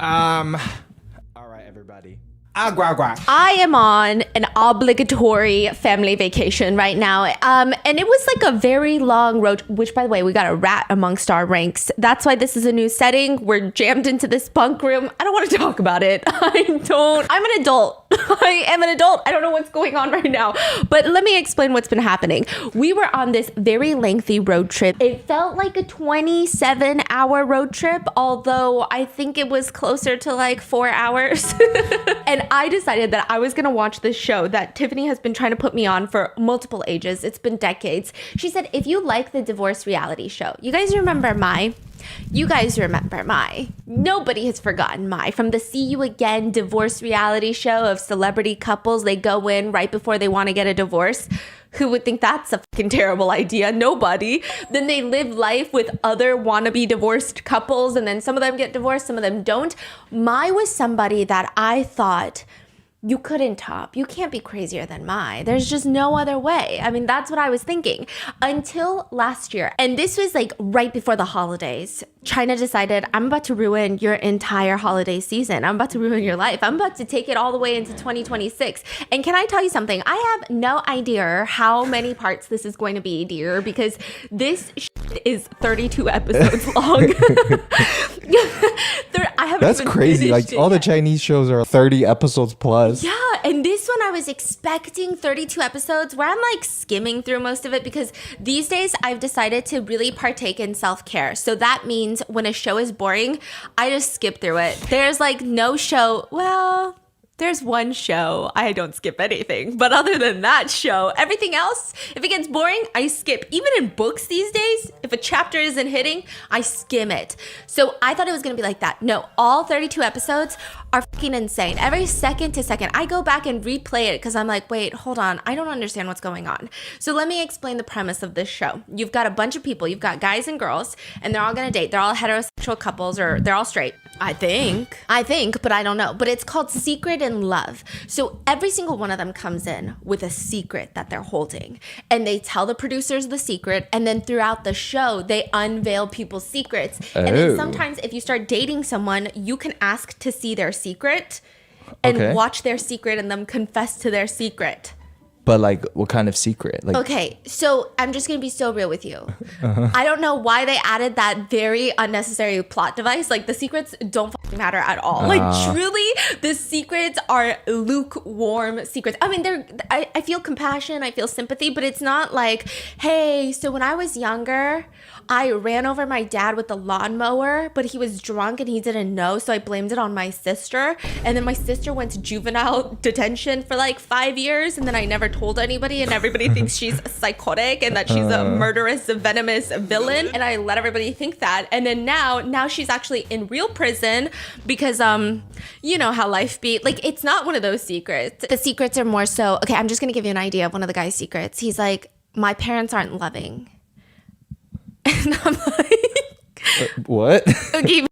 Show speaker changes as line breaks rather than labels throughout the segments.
All right, everybody. Agua, agua.
I am on an obligatory family vacation right now. And it was like a very long road, which by the way, we got a rat amongst our ranks. That's why this is a new setting. We're jammed into this bunk room. I don't want to talk about it. I'm an adult. I am an adult. I don't know what's going on right now. But let me explain what's been happening. We were on this very lengthy road trip. It felt like a 27-hour road trip, although I think it was closer to like 4 hours. And I decided that I was going to watch this show that Tiffany has been trying to put me on for multiple ages. It's been decades. She said, if you like the divorce reality show, you guys remember Mai? You guys remember Mai. Nobody has forgotten Mai from the See You Again divorce reality show of celebrity couples. They go in right before they want to get a divorce. Who would think that's a fucking terrible idea? Nobody. Then they live life with other wannabe divorced couples, and then some of them get divorced, some of them don't. Mai was somebody that I thought you couldn't top. You can't be crazier than Mai. There's just no other way. I mean, that's what I was thinking until last year. And this was like right before the holidays. China decided, I'm about to ruin your entire holiday season. I'm about to ruin your life. I'm about to take it all the way into 2026. And can I tell you something? I have no idea how many parts this is going to be, dear, because this is 32 episodes long.
That's crazy. Like all the Chinese shows are 30 episodes plus.
Yeah, and this one I was expecting 32 episodes where I'm like skimming through most of it because these days I've decided to really partake in self-care. So that means when a show is boring, I just skip through it. There's like no show. Well, there's one show. I don't skip anything. But other than that show, everything else, if it gets boring, I skip. Even in books these days, if a chapter isn't hitting, I skim it. So I thought it was going to be like that. No, all 32 episodes are fucking insane. Every second to second, I go back and replay it because I'm like, wait, hold on. I don't understand what's going on. So let me explain the premise of this show. You've got a bunch of people. You've got guys and girls, and they're all going to date. They're all heterosexual couples, or they're all straight. I think, but I don't know. But it's called Secret in Love. So every single one of them comes in with a secret that they're holding. And they tell the producers the secret. And then throughout the show, they unveil people's secrets. And then sometimes if you start dating someone, you can ask to see their secret and watch their secret and them confess to their secret.
But like, what kind of secret? Like,
okay, so I'm just gonna be so real with you. I don't know why they added that very unnecessary plot device. Like the secrets don't fucking matter at all. Like truly, the secrets are lukewarm secrets. I mean, I feel compassion, I feel sympathy, but it's not like, hey, so when I was younger, I ran over my dad with the lawnmower, but he was drunk and he didn't know, so I blamed it on my sister. And then my sister went to juvenile detention for like 5 years, and then I never told anybody, and everybody thinks she's psychotic and that she's a murderous, venomous villain. And I let everybody think that. And then now she's actually in real prison because, you know how life be. Like, it's not one of those secrets. The secrets are more so, okay, I'm just going to give you an idea of one of the guy's secrets. He's like, my parents aren't loving. And I'm like,
what?
Okay,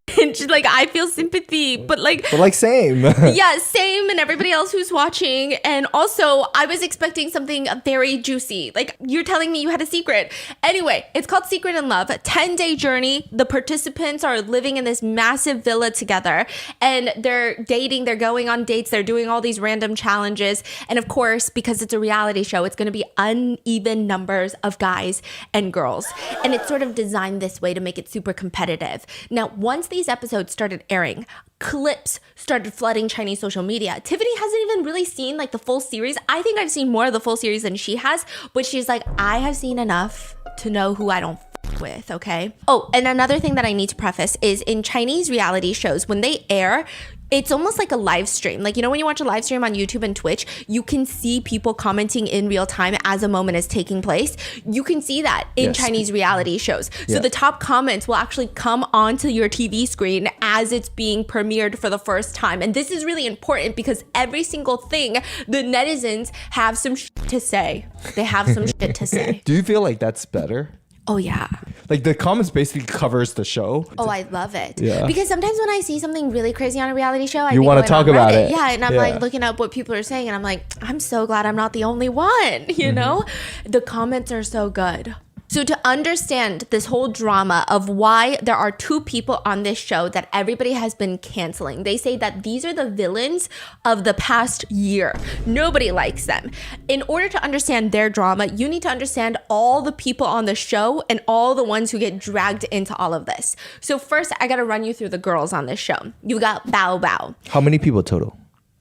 like I feel sympathy, but like
same.
Yeah, same, and everybody else who's watching. And also I was expecting something very juicy. Like you're telling me you had a secret. Anyway, it's called Secret in Love, a 10-day journey. The participants are living in this massive villa together, and they're dating, they're going on dates, they're doing all these random challenges. And of course, because it's a reality show, it's going to be uneven numbers of guys and girls, and it's sort of designed this way to make it super competitive. Now, once these episodes started airing, clips started flooding Chinese social media. Tiffany hasn't even really seen like the full series. I think I've seen more of the full series than she has, but she's like, I have seen enough to know who I don't with, okay? Oh, and another thing that I need to preface is in Chinese reality shows, when they air, it's almost like a live stream. Like, you know, when you watch a live stream on YouTube and Twitch, you can see people commenting in real time as a moment is taking place. You can see that in Chinese reality shows. So the top comments will actually come onto your TV screen as it's being premiered for the first time. And this is really important because every single thing, the netizens have some shit to say. They have some shit to say.
Do you feel like that's better?
Oh, yeah.
Like the comments basically covers the show.
Oh, I love it.
Yeah.
Because sometimes when I see something really crazy on a reality show, I
you want to talk about it.
Yeah, and I'm like looking up what people are saying, and I'm like, I'm so glad I'm not the only one, you know? The comments are so good. So to understand this whole drama of why there are two people on this show that everybody has been canceling, they say that these are the villains of the past year. Nobody likes them. In order to understand their drama, you need to understand all the people on the show and all the ones who get dragged into all of this. So first, I gotta run you through the girls on this show. You got Bao Bao.
How many people total?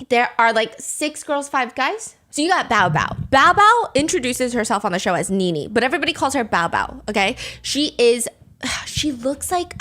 There are like 6 girls, 5 guys. So you got Bao Bao. Bao Bao introduces herself on the show as Nini, but everybody calls her Bao Bao, okay? She looks like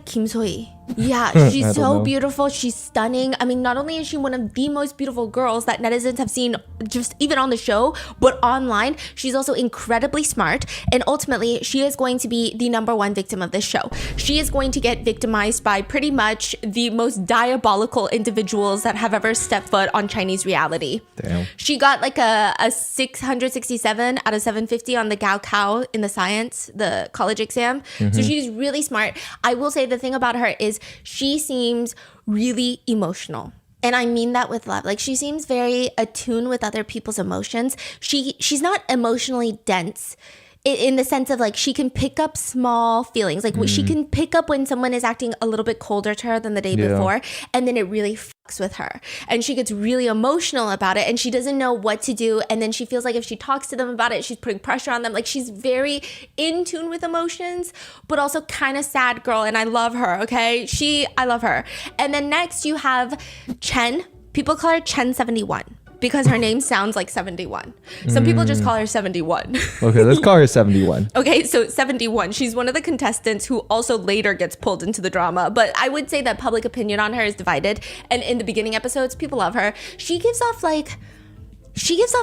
Kim So-hee. Yeah, she's so beautiful. She's stunning. I mean, not only is she one of the most beautiful girls that netizens have seen just even on the show, but online, she's also incredibly smart. And ultimately, she is going to be the #1 victim of this show. She is going to get victimized by pretty much the most diabolical individuals that have ever stepped foot on Chinese reality.
Damn.
She got like a 667 out of 750 on the Gaokao in the science, the college exam. So she's really smart. I will say the thing about her is she seems really emotional. And I mean that with love. Like, she seems very attuned with other people's emotions. She's not emotionally dense in the sense of like she can pick up small feelings. Like she can pick up when someone is acting a little bit colder to her than the day before, and then it really fucks with her. And she gets really emotional about it and she doesn't know what to do. And then she feels like if she talks to them about it, she's putting pressure on them. Like, she's very in tune with emotions, but also kind of sad girl. And I love her, okay? I love her. And then next you have Chen. People call her Chen 71. Because her name sounds like 71. Some people just call her 71.
Okay, let's call her 71.
Okay, so 71. She's one of the contestants who also later gets pulled into the drama. But I would say that public opinion on her is divided. And in the beginning episodes, people love her. She gives off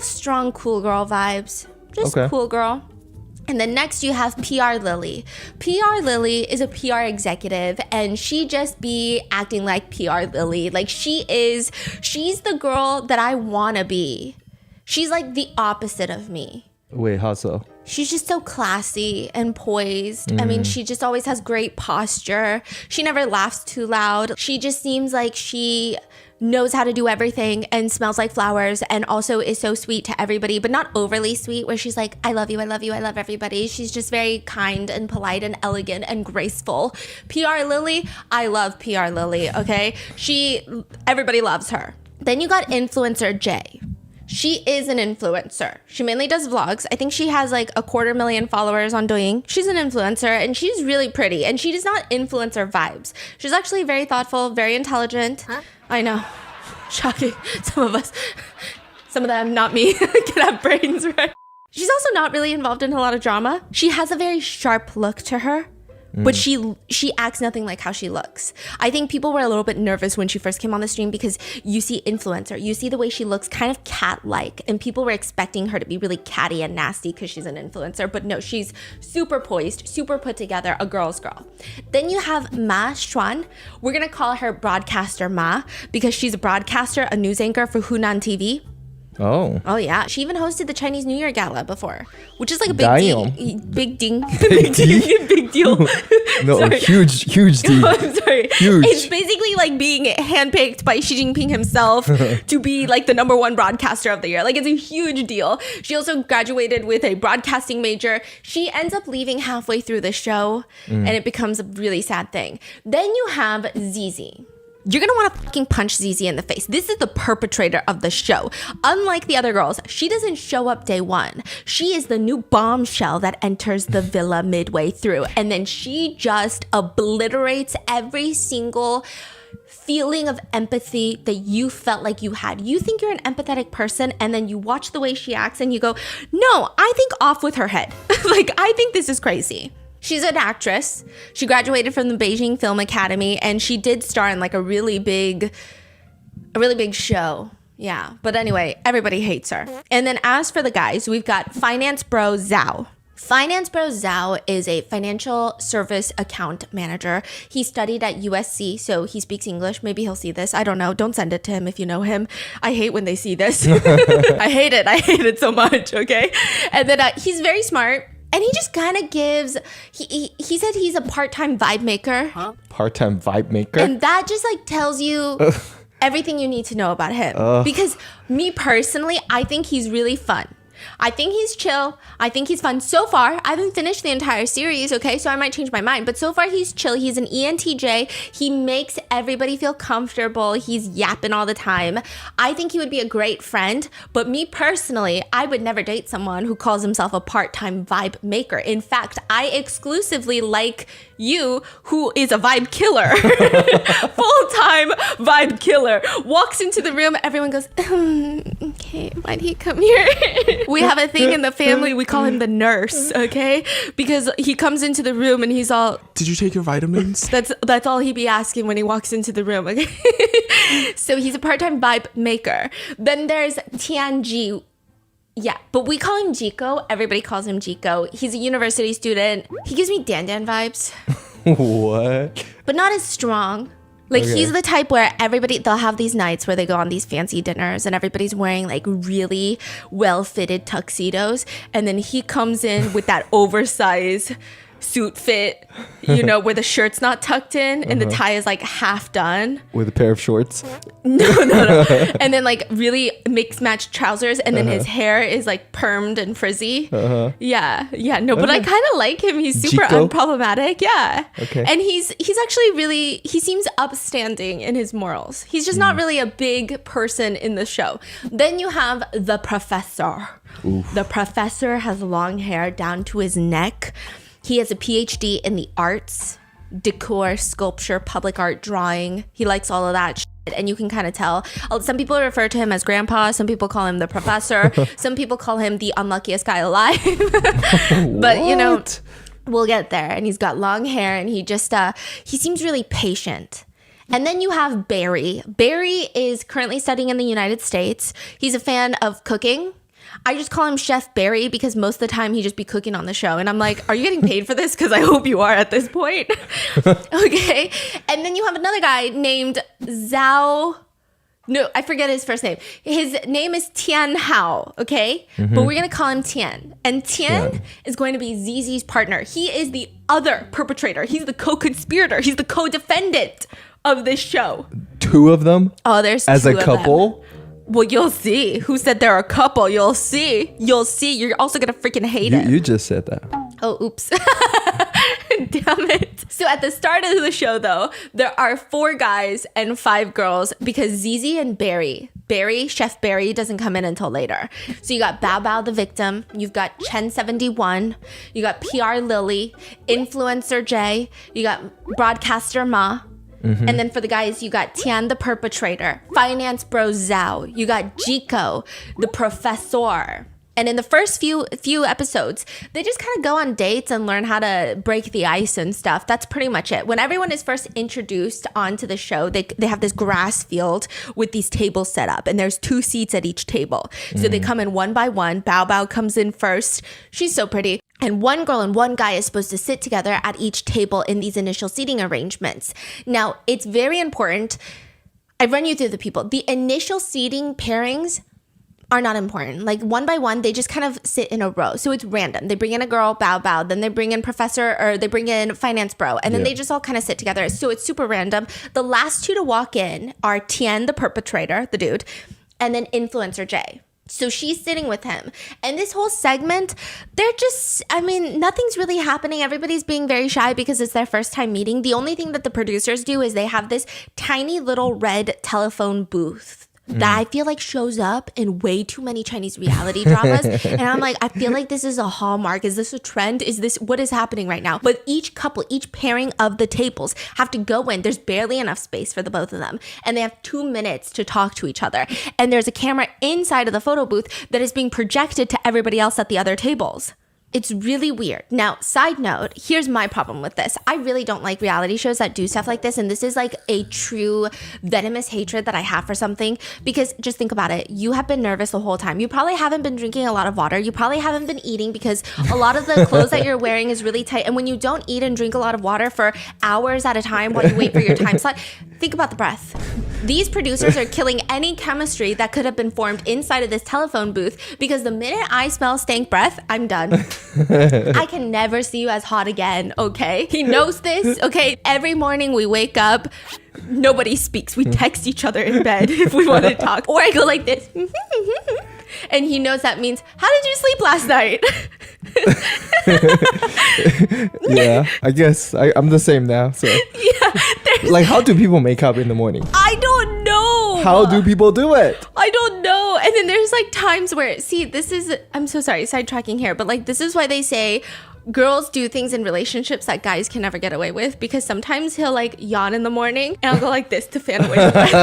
strong cool girl vibes. Just cool girl. And then next you have PR Lily. PR Lily is a PR executive and she just be acting like PR Lily. Like, she's the girl that I want to be. She's like the opposite of me.
Wait, how so?
She's just so classy and poised. I mean, she just always has great posture. She never laughs too loud. She just seems like she knows how to do everything and smells like flowers and also is so sweet to everybody, but not overly sweet where she's like, I love you, I love you, I love everybody. She's just very kind and polite and elegant and graceful. PR Lily, I love PR Lily, okay? Everybody loves her. Then you got influencer Jay. She is an influencer. She mainly does vlogs. I think she has like 250,000 followers on Douyin. She's an influencer and she's really pretty and she does not influencer vibes. She's actually very thoughtful, very intelligent. Huh? I know. Shocking. Some of them, not me, can have brains, right? She's also not really involved in a lot of drama. She has a very sharp look to her. But she acts nothing like how she looks. I think people were a little bit nervous when she first came on the stream because you see influencer, you see the way she looks kind of cat-like, and people were expecting her to be really catty and nasty because she's an influencer. But no, she's super poised, super put together, a girl's girl. Then you have Ma Xuan. We're gonna call her Broadcaster Ma because she's a broadcaster, a news anchor for Hunan TV. Oh yeah, she even hosted the Chinese New Year Gala before, which is like a big deal. Big deal.
No, huge deal.
I'm sorry.
Huge.
It's basically like being handpicked by Xi Jinping himself to be like the #1 broadcaster of the year. Like, it's a huge deal. She also graduated with a broadcasting major. She ends up leaving halfway through the show and it becomes a really sad thing. Then you have Zizi. You're gonna want to fucking punch Zizi in the face. This is the perpetrator of the show. Unlike the other girls, she doesn't show up day one. She is the new bombshell that enters the villa midway through. And then she just obliterates every single feeling of empathy that you felt like you had. You think you're an empathetic person and then you watch the way she acts and you go, no, I think off with her head. Like, I think this is crazy. She's an actress. She graduated from the Beijing Film Academy and she did star in like a really big show. Yeah. But anyway, everybody hates her. And then as for the guys, we've got Finance Bro Zhao. Finance Bro Zhao is a financial service account manager. He studied at USC, so he speaks English. Maybe he'll see this. I don't know. Don't send it to him if you know him. I hate when they see this. I hate it so much, okay? And then he's very smart. And he just kind of gives, he said he's a part-time vibe maker.
Huh? Part-time vibe maker?
And that just like tells you everything you need to know about him. Because me personally, I think he's really fun. I think he's chill. I think he's fun. So far, I haven't finished the entire series, okay? So I might change my mind. But so far, he's chill. He's an ENTJ. He makes everybody feel comfortable. He's yapping all the time. I think he would be a great friend. But me personally, I would never date someone who calls himself a part-time vibe maker. In fact, I exclusively like you, who is a vibe killer. Full-time vibe killer. Walks into the room, everyone goes, okay, why'd he come here? We have a thing in the family, we call him the nurse, okay? Because he comes into the room and he's all,
did you take your vitamins?
that's all he be asking when he walks into the room, okay? So he's a part-time vibe maker. Then there's Tianji. Yeah, but we call him Jiko. Everybody calls him Jiko. He's a university student. He gives me Dan Dan vibes,
What?
but not as strong. Like,
Okay.
he's the type where they'll have these nights where they go on these fancy dinners and everybody's wearing like really well-fitted tuxedos. And then he comes in with that oversized suit fit, you know, where the shirt's not tucked in and the tie is like half done.
With a pair of shorts?
No. And then like really mixed match trousers, and then his hair is like permed and frizzy. Yeah. No, but I kind of like him. He's super
Chico?
unproblematic. Yeah.
Okay.
And he's actually really, he seems upstanding in his morals. He's just not really a big person in the show. Then you have the professor. The professor has long hair down to his neck. He has a PhD in the arts, decor, sculpture, public art, drawing. He likes all of that shit, and you can kind of tell. Some people refer to him as grandpa. Some people call him the professor. Some people call him the unluckiest guy alive. But, you know,
What?
we'll get there. And he's got long hair, and he just, he seems really patient. And then you have Barry. Barry is currently studying in the United States. He's a fan of cooking. I just call him Chef Barry because most of the time he just be cooking on the show. And I'm like, are you getting paid for this? Because I hope you are at this point. Okay. And then you have another guy named Zhao. No, I forget his first name. His name is Tian Hao, okay? But we're going to call him Tian. And Tian is going to be Zizi's partner. He is the other perpetrator. He's the co-conspirator. He's the co-defendant of this show.
Two of them?
Oh, there's
As
two
a
of them.
couple?
Well, you'll see. Who said they're a couple? You'll see. You'll see. You're also going to freaking hate it.
You just said that.
Oh, oops. Damn it. So at the start of the show, though, there are 4 guys and 5 girls because Zizi and Chef Barry doesn't come in until later. So you got Bao Bao the victim, you've got Chen71, you got PR Lily, Influencer J, you got Broadcaster Ma. And then for the guys, you got Tian the perpetrator, Finance Bro Zhao, you got Jiko, the professor. And in the first few episodes, they just kind of go on dates and learn how to break the ice and stuff. That's pretty much it. When everyone is first introduced onto the show, they have this grass field with these tables set up, and there's 2 seats at each table. So they come in one by one. Bao Bao comes in first. She's so pretty. And one girl and one guy is supposed to sit together at each table in these initial seating arrangements. Now, it's very important. I run you through the people. The initial seating pairings are not important. Like one by one, they just kind of sit in a row. So it's random. They bring in a girl, Bao Bao, then they bring in professor, or they bring in finance bro, and then they just all kind of sit together. So it's super random. The last 2 to walk in are Tian, the perpetrator, the dude, and then influencer J. So she's sitting with him. And this whole segment, they're just, I mean, nothing's really happening. Everybody's being very shy because it's their first time meeting. The only thing that the producers do is they have this tiny little red telephone booth that I feel like shows up in way too many Chinese reality dramas. And I'm like, I feel like this is a hallmark. Is this a trend? Is this what is happening right now? But each couple, each pairing of the tables have to go in. There's barely enough space for the both of them. And they have 2 minutes to talk to each other. And there's a camera inside of the photo booth that is being projected to everybody else at the other tables. It's really weird. Now, side note, here's my problem with this. I really don't like reality shows that do stuff like this. And this is like a true venomous hatred that I have for something. Because just think about it. You have been nervous the whole time. You probably haven't been drinking a lot of water. You probably haven't been eating because a lot of the clothes that you're wearing is really tight. And when you don't eat and drink a lot of water for hours at a time while you wait for your time slot, think about the breath. These producers are killing any chemistry that could have been formed inside of this telephone booth because the minute I smell stank breath, I'm done. I can never see you as hot again, okay? He knows this, okay? Every morning we wake up, nobody speaks. We text each other in bed if we want to talk. Or I go like this. And he knows that means, how did you sleep last night?
Yeah, I guess I'm the same now. So
Yeah,
like, how do people make up in the morning?
I don't know.
How do people do it?
I don't know. And then there's like times where, see, this is, I'm so sorry, sidetracking here, but like this is why they say girls do things in relationships that guys can never get away with, because sometimes he'll like yawn in the morning and I'll go like this to fan away the breath.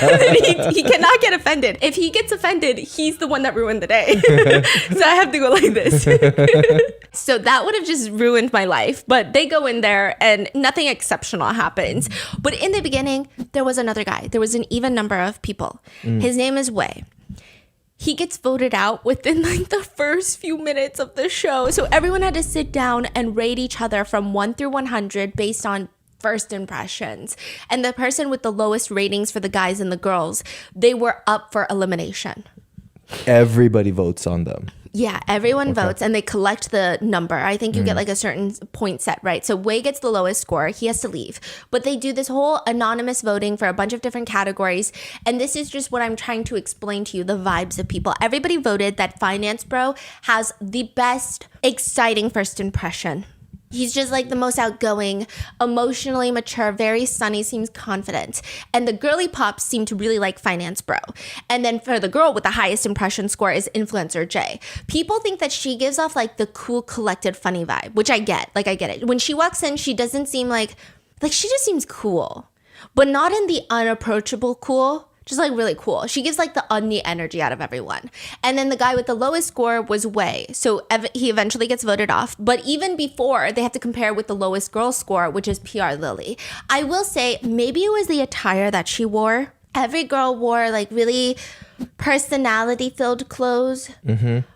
And then he cannot get offended. If he gets offended, he's the one that ruined the day. So I have to go like this. So that would have just ruined my life. But they go in there and nothing exceptional happens. But in the beginning, there was another guy. There was an even number of people. His name is Wei. He gets voted out within like the first few minutes of the show. So everyone had to sit down and rate each other from 1 through 100 based on first impressions. And the person with the lowest ratings for the guys and the girls, they were up for elimination.
Everybody votes on them.
Yeah, everyone votes and they collect the number. I think you get like a certain point set, right? So Wei gets the lowest score. He has to leave. But they do this whole anonymous voting for a bunch of different categories. And this is just what I'm trying to explain to you, the vibes of people. Everybody voted that Finance Bro has the best, exciting first impression. He's just like the most outgoing, emotionally mature, very sunny, seems confident. And the girly pops seem to really like Finance Bro. And then for the girl with the highest impression score is Influencer J. People think that she gives off like the cool, collected, funny vibe, which I get. Like, I get it. When she walks in, she doesn't seem like she just seems cool, but not in the unapproachable cool. Just like really cool. She gives like the undie energy out of everyone. And then the guy with the lowest score was Wei. So he eventually gets voted off. But even before, they have to compare with the lowest girl score, which is PR Lily. I will say maybe it was the attire that she wore. Every girl wore like really personality filled clothes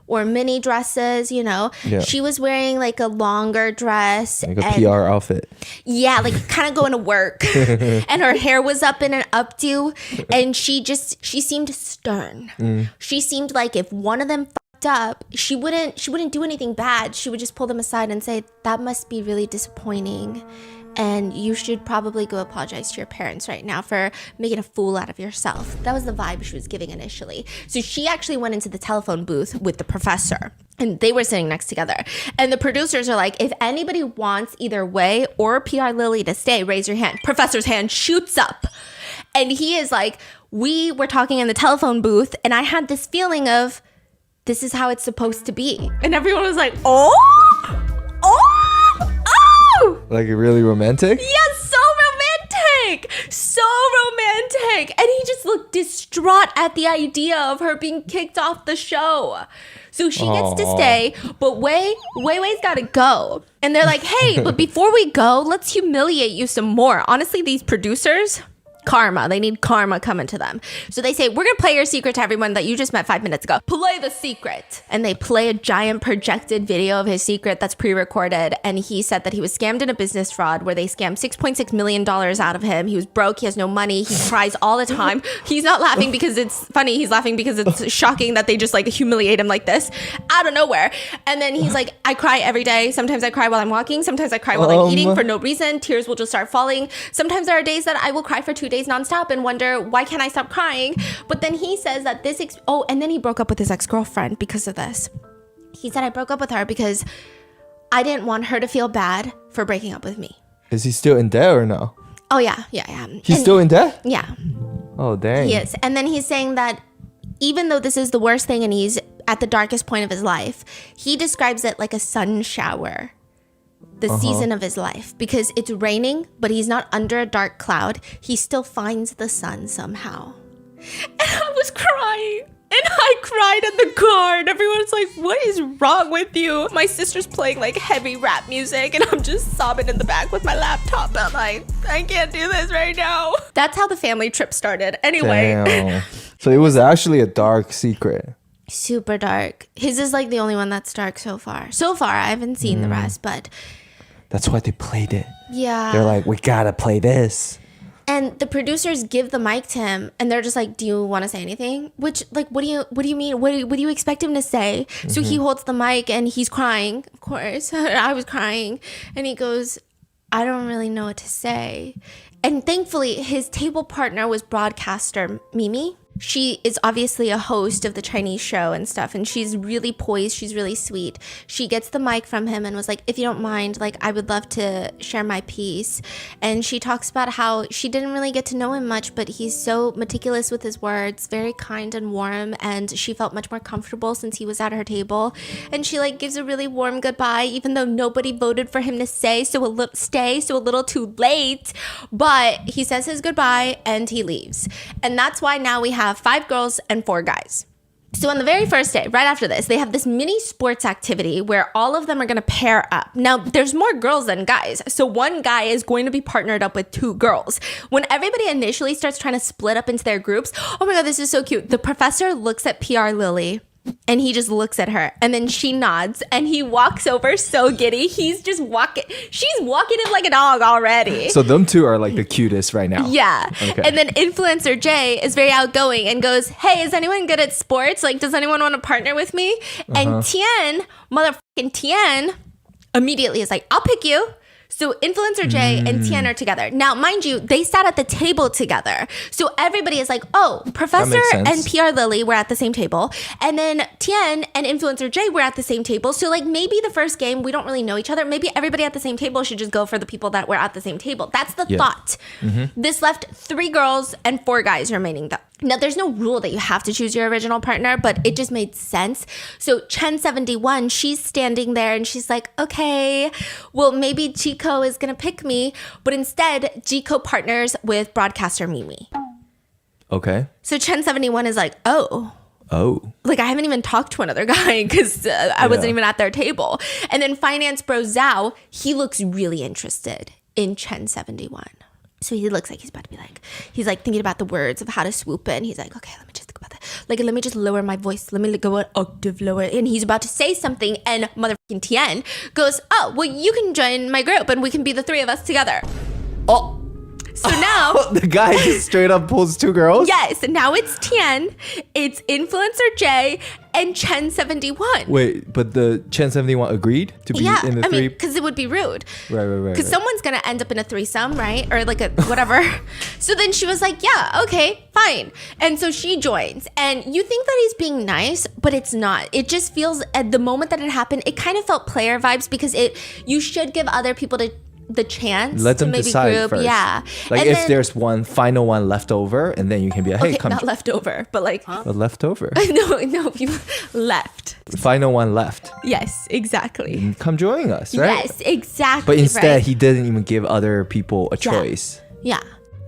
or mini dresses, you know.
Yeah.
She was wearing like a longer dress.
Like a PR outfit.
Yeah, like kind of going to work. And her hair was up in an updo. And she seemed stern. She seemed like if one of them fucked up, she wouldn't do anything bad. She would just pull them aside and say, that must be really disappointing. And you should probably go apologize to your parents right now for making a fool out of yourself. That was the vibe she was giving initially. So she actually went into the telephone booth with the professor. And they were sitting next together. And the producers are like, if anybody wants either Wei or PR Lily to stay, raise your hand. Professor's hand shoots up. And he is like, we were talking in the telephone booth, and I had this feeling of, this is how it's supposed to be. And everyone was like, oh!
Like really romantic?
Yes, so romantic. So romantic. And he just looked distraught at the idea of her being kicked off the show. So she gets to stay, but Wei's got to go. And they're like, hey, but before we go, let's humiliate you some more. Honestly, these producers, karma. They need karma coming to them. So they say, we're going to play your secret to everyone that you just met 5 minutes ago. Play the secret. And they play a giant projected video of his secret that's pre-recorded. And he said that he was scammed in a business fraud where they scammed $6.6 million out of him. He was broke. He has no money. He cries all the time. He's not laughing because it's funny. He's laughing because it's shocking that they just like humiliate him like this out of nowhere. And then he's like, I cry every day. Sometimes I cry while I'm walking. Sometimes I cry while I'm eating for no reason. Tears will just start falling. Sometimes there are days that I will cry for 2 days nonstop and wonder, why can't I stop crying? But then he says that and then he broke up with his ex-girlfriend because of this. He said, I broke up with her because I didn't want her to feel bad for breaking up with me.
Is he still in debt or no?
Oh, yeah.
He's still in debt?
Yeah.
Oh, dang.
He is. And then he's saying that even though this is the worst thing and he's at the darkest point of his life, he describes it like a sun shower. The season of his life, because it's raining, but he's not under a dark cloud. He still finds the sun somehow. And I was crying. And I cried in the car. And everyone's like, what is wrong with you? My sister's playing like heavy rap music. And I'm just sobbing in the back with my laptop. I'm like, I can't do this right now. That's how the family trip started. Anyway.
Damn. So it was actually a dark secret.
Super dark. His is like the only one that's dark so far. So far, I haven't seen the rest, but...
That's why they played it.
Yeah.
They're like, we gotta play this.
And the producers give the mic to him and they're just like, do you want to say anything? Which, like, what do you mean? What do you expect him to say? So he holds the mic and he's crying, of course. I was crying. And he goes, I don't really know what to say. And thankfully, his table partner was broadcaster Mimi. she is obviously a host of the Chinese show and stuff, and she's really poised, she's really sweet. She gets the mic from him and was like, if you don't mind, like, I would love to share my piece. And she talks about how she didn't really get to know him much, but he's so meticulous with his words, very kind and warm, and she felt much more comfortable since he was at her table. And she like gives a really warm goodbye, even though nobody voted for him to stay so a little too late. But he says his goodbye and he leaves. And that's why now we have 5 girls and 4 guys. So on the very first day, right after this, they have this mini sports activity where all of them are going to pair up. Now, there's more girls than guys. So one guy is going to be partnered up with 2 girls. When everybody initially starts trying to split up into their groups, oh my God, this is so cute. The professor looks at PR Lily and he just looks at her and then she nods and he walks over so giddy. He's just walking. She's walking him like a dog already.
So them two are like the cutest right now.
Yeah.
Okay.
And then influencer Jay is very outgoing and goes, hey, is anyone good at sports? Like, does anyone want to partner with me? And Tian, motherfucking Tian, immediately is like, I'll pick you. So influencer Jay and Tian are together. Now, mind you, they sat at the table together. So everybody is like, oh, Professor and PR Lily were at the same table. And then Tian and influencer Jay were at the same table. So like maybe the first game, we don't really know each other. Maybe everybody at the same table should just go for the people that were at the same table. That's the thought. This left 3 girls and 4 guys remaining though. Now, there's no rule that you have to choose your original partner, but it just made sense. So Chen71, she's standing there and she's like, okay, well, maybe Jico is going to pick me. But instead, Jico partners with broadcaster Mimi.
Okay.
So Chen71 is like, oh. Like, I haven't even talked to another guy because I wasn't even at their table. And then finance bro Zhao, he looks really interested in Chen71. So he looks like he's about to be like, he's like thinking about the words of how to swoop in. He's like, okay, let me just think about that. Like, let me just lower my voice. Let me go an octave lower. And he's about to say something. And motherfucking Tian goes, oh, well, you can join my group and we can be the 3 of us together.
Oh.
So now
the guy just straight up pulls 2 girls?
Yes. Now it's Tian, it's influencer Jay, and Chen71.
Wait, but the Chen71 agreed to be in the 3?
I mean, because it would be rude.
Right.
Because someone's going to end up in a threesome, right? Or like a whatever. So then she was like, yeah, okay, fine. And so she joins. And you think that he's being nice, but it's not. It just feels, at the moment that it happened, it kind of felt player vibes because you should give other people the chance
let them
to maybe
decide
group.
first.
Yeah.
Like,
and
if
then,
there's one final one left over, and then you can be like, hey, come.
not left over, but like.
But left over.
No, you left.
Final one left.
Yes, exactly.
Come join us, right?
Yes, exactly.
But instead,
right.
he didn't even give other people a choice.
Yeah.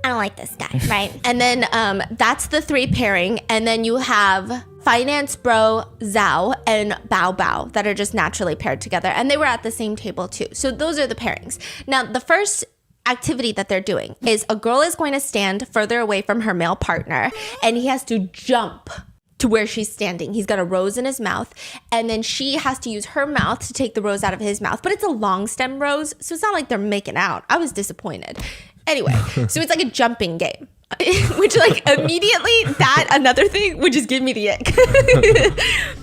I don't like this guy, right? And then that's the 3 pairing. And then you have finance bro Zhao and Bao Bao that are just naturally paired together. And they were at the same table too. So those are the pairings. Now, the first activity that they're doing is a girl is going to stand further away from her male partner and he has to jump to where she's standing. He's got a rose in his mouth and then she has to use her mouth to take the rose out of his mouth. But it's a long stem rose, so it's not like they're making out. I was disappointed. Anyway, so it's like a jumping game. Which like immediately another thing would just give me the ick.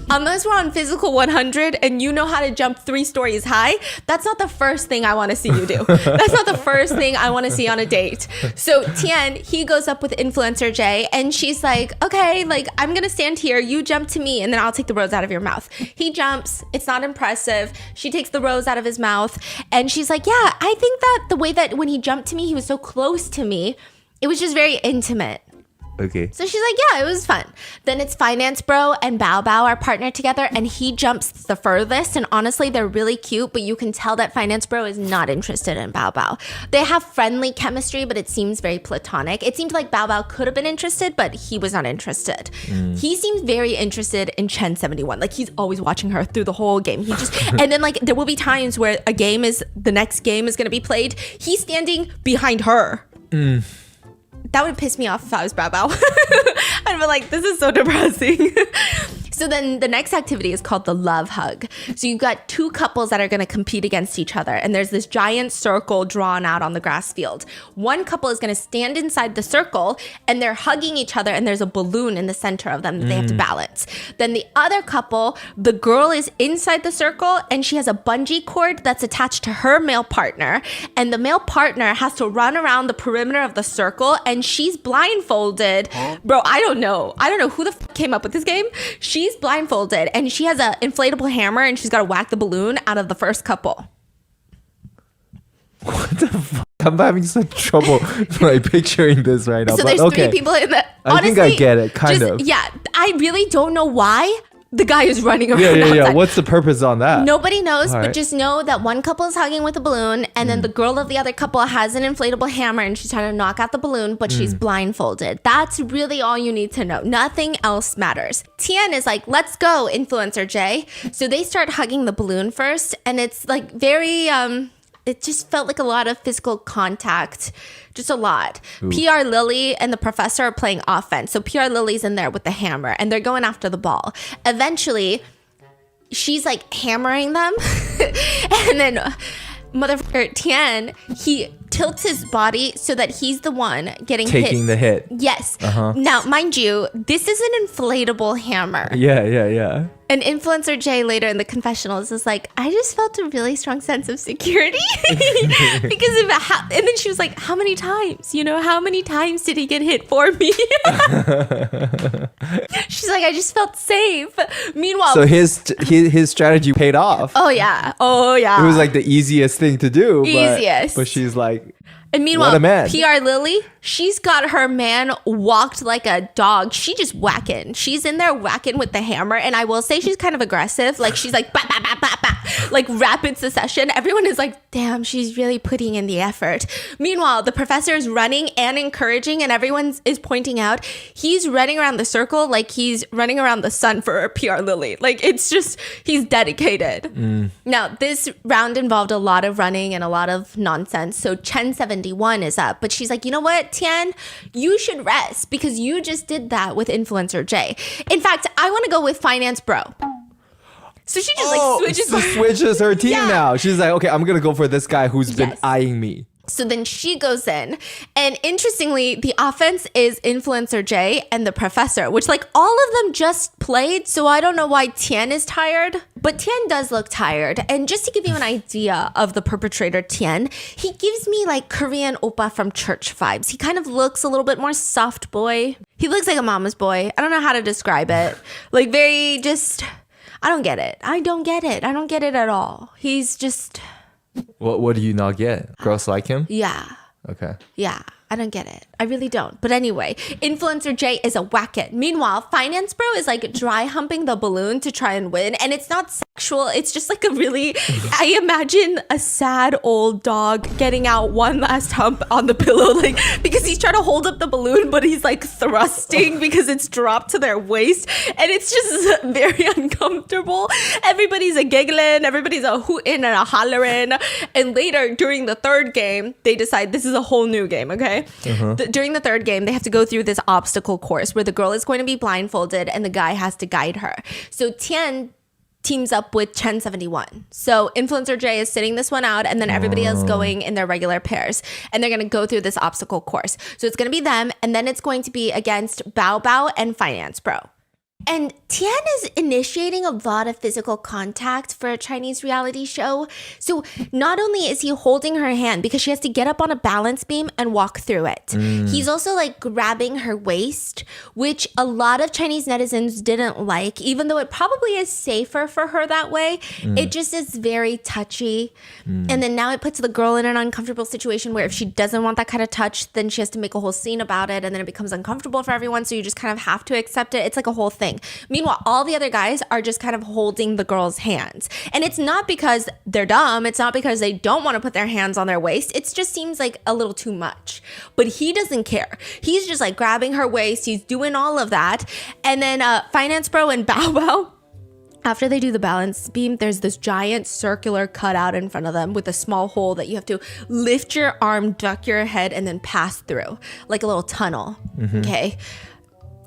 Unless we're on physical 100 and you know how to jump 3 stories high, that's not the first thing I want to see you do. That's not the first thing I want to see on a date. So Tian, he goes up with influencer Jay and she's like, okay, like I'm going to stand here. You jump to me and then I'll take the rose out of your mouth. He jumps. It's not impressive. She takes the rose out of his mouth and she's like, yeah, I think that the way that when he jumped to me, he was so close to me. It was just very intimate.
Okay.
So she's like, yeah, it was fun. Then it's finance bro and Bao Bao are partnered together and he jumps the furthest. And honestly, they're really cute, but you can tell that finance bro is not interested in Bao Bao. They have friendly chemistry, but it seems very platonic. It seemed like Bao Bao could have been interested, but he was not interested. He seems very interested in Chen71. Like he's always watching her through the whole game. He just, and then like there will be times where the next game is going to be played. He's standing behind her. That would piss me off if I was Bao Bao. I'd be like, this is so depressing. So then the next activity is called the love hug. So you've got two couples that are going to compete against each other. And there's this giant circle drawn out on the grass field. One couple is going to stand inside the circle and they're hugging each other and there's a balloon in the center of them that they have to balance. Then the other couple, the girl is inside the circle and she has a bungee cord that's attached to her male partner. And the male partner has to run around the perimeter of the circle and she's blindfolded. Bro, I don't know who the came up with this game. She's blindfolded and she has an inflatable hammer and she's got to whack the balloon out of the first couple.
What the fuck? I'm having such trouble like picturing this right now.
So
but
there's three people in the.
I think I get it, kind of.
Yeah, I really don't know why the guy is running around.
Yeah. What's the purpose on that?
Nobody knows,
All
but
right.
just know that one couple is hugging with a balloon, and then the girl of the other couple has an inflatable hammer, and she's trying to knock out the balloon, but she's blindfolded. That's really all you need to know. Nothing else matters. Tian is like, let's go, Influencer J. So they start hugging the balloon first, and it's like very it just felt like a lot of physical contact, just a lot.
Ooh.
PR Lily and the professor are playing offense. So PR Lily's in there with the hammer and they're going after the ball. Eventually, she's like hammering them. And then motherfucker Tian, he tilts his body so that he's the one getting
Taking the hit.
Yes. Now, mind you, this is an inflatable hammer.
Yeah.
And Influencer Jay later in the confessionals is like, I just felt a really strong sense of security because of how, and then she was like, how many times? You know, how many times did he get hit for me? She's like, I just felt safe. Meanwhile,
So his strategy paid off.
oh yeah.
It was like the easiest thing to do.
Easiest.
But she's like,
And meanwhile,
What a man.
PR Lily, she's got her man walked like a dog. She just whacking. She's in there whacking with the hammer. And I will say she's kind of aggressive. Like she's like, bah, bah, bah, bah, bah, like rapid succession. Everyone is like, damn, she's really putting in the effort. Meanwhile, the professor is running and encouraging and everyone is pointing out he's running around the circle like he's running around the sun for PR Lily. Like it's just, he's dedicated. Now, this round involved a lot of running and a lot of nonsense. So Chen 71 is up, but she's like, you know what, Tian, you should rest because you just did that with Influencer J. In fact, I want to go with Finance Bro. So she just
switches her team
Yeah.
now. She's like, okay, I'm gonna go for this guy who's been
Yes.
eyeing me.
So then she goes in, and interestingly, the offense is Influencer J and the professor, which like all of them just played. So I don't know why Tian is tired, but Tian does look tired. And just to give you an idea of the perpetrator, Tian, he gives me like Korean oppa from church vibes. He kind of looks a little bit more soft boy. He looks like a mama's boy. I don't know how to describe it. Like very just, I don't get it. I don't get it at all. He's just,
What do you not get? Girls like him?
yeah.
Okay.
Yeah, I don't get it. I really don't. But anyway, Influencer J is a whack-it. Meanwhile, Finance Bro is like dry humping the balloon to try and win. And it's not sexual. It's just like a really, I imagine a sad old dog getting out one last hump on the pillow. Like, because he's trying to hold up the balloon, but he's like thrusting because it's dropped to their waist. And it's just very uncomfortable. Everybody's a giggling. Everybody's a hooting and a hollering. And later, during the third game, they decide this is a whole new game, okay? During the third game, they have to go through this obstacle course where the girl is going to be blindfolded and the guy has to guide her. So Tian teams up with Chen 71. So Influencer J is sitting this one out and then everybody else going in their regular pairs. And they're going to go through this obstacle course. So it's going to be them and then it's going to be against Bao Bao and Finance Bro. And Tian is initiating a lot of physical contact for a Chinese reality show. So not only is he holding her hand because she has to get up on a balance beam and walk through it. He's also like grabbing her waist, which a lot of Chinese netizens didn't like, even though it probably is safer for her that way. It just is very touchy. And then now it puts the girl in an uncomfortable situation where if she doesn't want that kind of touch, then she has to make a whole scene about it. And then it becomes uncomfortable for everyone. So you just kind of have to accept it. It's like a whole thing. Meanwhile, all the other guys are just kind of holding the girl's hands. And it's not because they're dumb. It's not because they don't want to put their hands on their waist. It just seems like a little too much. But he doesn't care. He's just like grabbing her waist. He's doing all of that. And then Finance Bro and Bao Bao, after they do the balance beam, there's this giant circular cutout in front of them with a small hole that you have to lift your arm, duck your head, and then pass through like a little tunnel. Okay.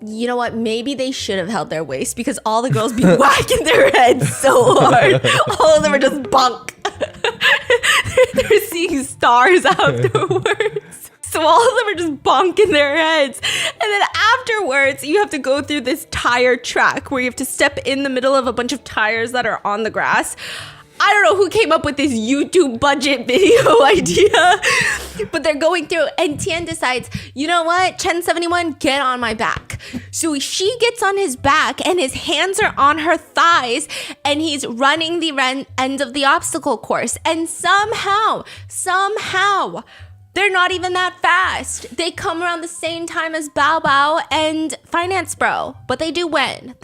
you know what? Maybe they should have held their waist because all the girls be whacking their heads so hard. All of them are just bunk. They're seeing stars afterwards. So all of them are just bonking their heads. And then afterwards, you have to go through this tire track where you have to step in the middle of a bunch of tires that are on the grass. I don't know who came up with this YouTube budget video idea, but they're going through and Tian decides, you know what, Chen 71, get on my back. So she gets on his back and his hands are on her thighs and he's running the end of the obstacle course. And somehow, they're not even that fast. They come around the same time as Bao Bao and Finance Bro, but they do win.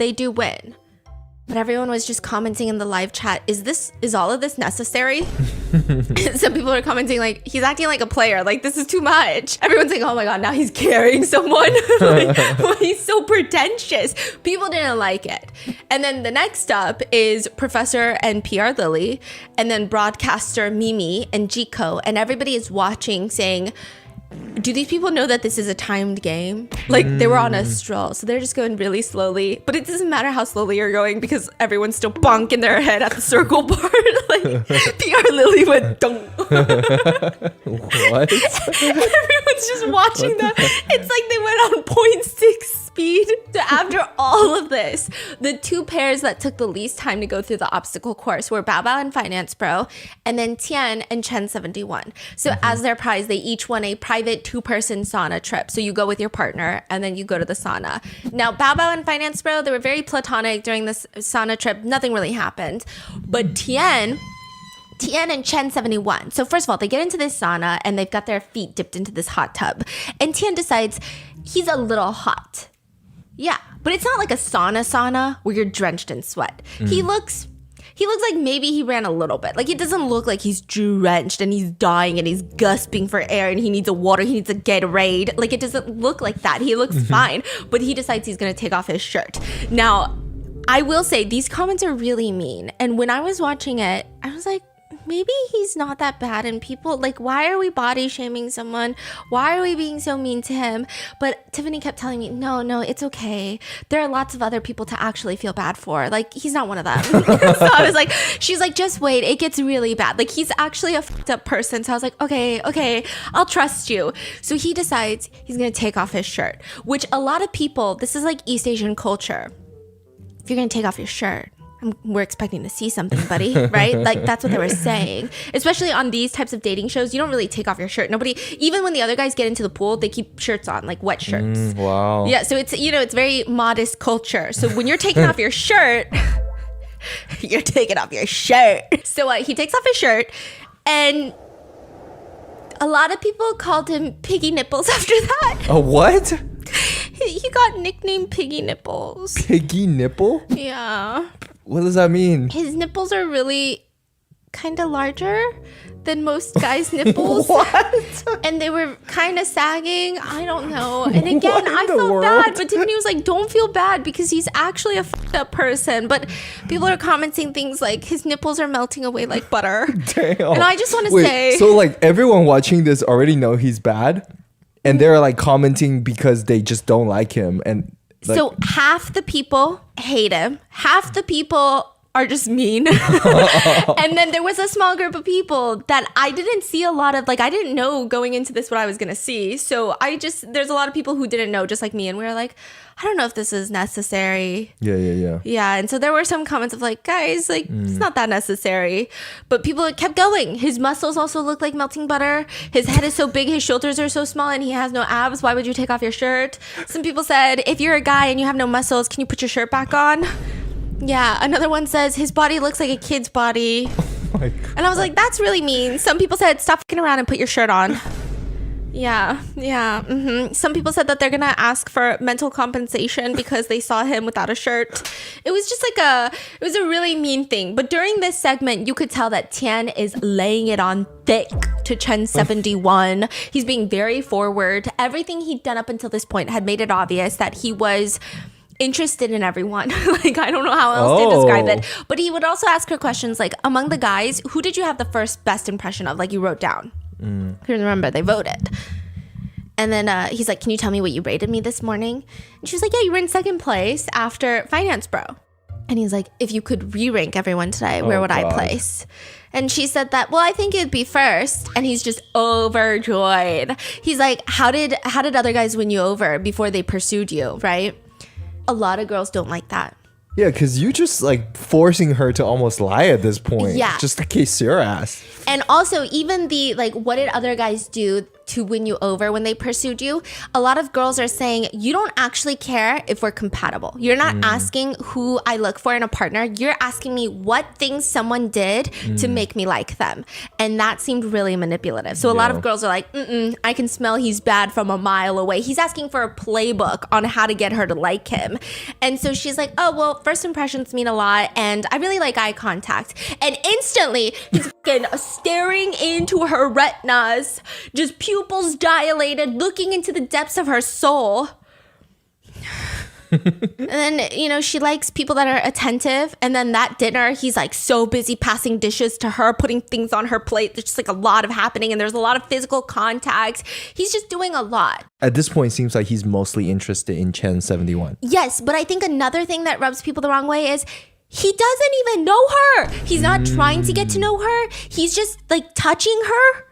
But everyone was just commenting in the live chat, is all of this necessary? Some people are commenting like, he's acting like a player. Like, this is too much. Everyone's like, oh my God, now he's carrying someone. Like, well, he's so pretentious. People didn't like it. And then the next up is Professor and PR Lily, and then broadcaster Mimi and Jiko. And everybody is watching saying, do these people know that this is a timed game? Like, they were on a stroll, so they're just going really slowly. But it doesn't matter how slowly you're going because everyone's still bonking their head at the circle part. Like, PR Lily went dunk.
What?
Everyone's just watching them. It's like they went on 0.6 speed. So after all of this, the two pairs that took the least time to go through the obstacle course were Bao Bao and Finance Bro, and then Tian and Chen 71. So as their prize, they each won a private 2-person sauna trip. So you go with your partner and then you go to the sauna. Now, Bao Bao and Finance Bro, they were very platonic during this sauna trip. Nothing really happened. But Tian and Chen 71. So first of all, they get into this sauna and they've got their feet dipped into this hot tub. And Tian decides he's a little hot. Yeah, but it's not like a sauna where you're drenched in sweat. He looks like maybe he ran a little bit. Like, it doesn't look like he's drenched and he's dying and he's gasping for air and he needs a water, he needs a Gatorade. Like, it doesn't look like that. He looks fine, but he decides he's going to take off his shirt. Now, I will say these comments are really mean. And when I was watching it, I was like, maybe he's not that bad, and people like, why are we body shaming someone? Why are we being so mean to him? But Tiffany kept telling me, no, it's okay. There are lots of other people to actually feel bad for. Like, he's not one of them. So I was like, she's like, just wait, it gets really bad. Like, he's actually a fucked up person. So I was like, okay, I'll trust you. So he decides he's gonna take off his shirt, which a lot of people, this is like East Asian culture. If you're gonna take off your shirt, we're expecting to see something, buddy, right? Like, that's what they were saying. Especially on these types of dating shows, you don't really take off your shirt. Nobody, even when the other guys get into the pool, they keep shirts on, like wet shirts.
Wow.
Yeah, so it's, it's very modest culture. So when you're taking off your shirt, you're taking off your shirt. So he takes off his shirt, and a lot of people called him Piggy Nipples after that.
A what?
He got nicknamed Piggy Nipples.
Piggy nipple?
Yeah.
What does that mean?
His nipples are really kind of larger than most guys' nipples.
What?
And they were kind of sagging. I don't know. And again, I felt bad. But Tiffany was like, don't feel bad because he's actually a fucked up person. But people are commenting things like his nipples are melting away like butter.
Damn.
And I just want to say.
So like everyone watching this already know he's bad? And they're like commenting because they just don't like him. And like,
so half the people hate him. Half the people are just mean. And then there was a small group of people that I didn't see a lot of, like, I didn't know going into this what I was going to see. So there's a lot of people who didn't know, just like me. And we were like, I don't know if this is necessary.
Yeah.
Yeah. And so there were some comments of like, guys, like, it's not that necessary. But people kept going. His muscles also look like melting butter. His head is so big. His shoulders are so small and he has no abs. Why would you take off your shirt? Some people said, if you're a guy and you have no muscles, can you put your shirt back on? Yeah. Another one says his body looks like a kid's body.
Oh my God.
And I was like, that's really mean. Some people said, stop fucking around and put your shirt on. Yeah. Some people said that they're gonna ask for mental compensation because they saw him without a shirt. It was just like it was a really mean thing. But during this segment, you could tell that Tian is laying it on thick to Chen 71. He's being very forward. Everything he'd done up until this point had made it obvious that he was interested in everyone. Like, I don't know how else to describe it. But he would also ask her questions like, among the guys, who did you have the best impression of? Like, you wrote down. Because remember, they voted. And then he's like, can you tell me what you rated me this morning? And she was like, yeah, you were in second place after Finance Bro. And he's like, if you could re-rank everyone today, where would I place? And she said that, well, I think it'd be first. And he's just overjoyed. He's like, how did other guys win you over before they pursued you, right? A lot of girls don't like that.
Yeah, because you just like forcing her to almost lie at this point.
Yeah.
Just to kiss your ass.
And also, even the, like, what did other guys do to win you over when they pursued you? A lot of girls are saying, you don't actually care if we're compatible. You're not asking who I look for in a partner. You're asking me what things someone did to make me like them. And that seemed really manipulative. So a lot of girls are like, I can smell he's bad from a mile away. He's asking for a playbook on how to get her to like him. And so she's like, oh, well, first impressions mean a lot. And I really like eye contact. And instantly, he's fucking staring into her retinas, just pupils dilated, looking into the depths of her soul. And then, you know, she likes people that are attentive. And then that dinner, he's like so busy passing dishes to her, putting things on her plate. There's just like a lot of happening and there's a lot of physical contact. He's just doing a lot.
At this point, it seems like he's mostly interested in Chen 71.
Yes, but I think another thing that rubs people the wrong way is he doesn't even know her. He's not trying to get to know her. He's just like touching her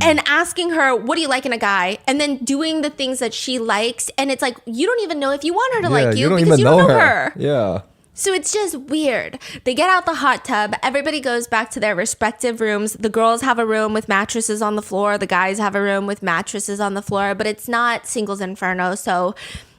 and asking her, what do you like in a guy? And then doing the things that she likes. And it's like, you don't even know if you want her to like you because you don't know her.
Yeah.
So it's just weird. They get out the hot tub. Everybody goes back to their respective rooms. The girls have a room with mattresses on the floor. The guys have a room with mattresses on the floor. But it's not Singles Inferno. So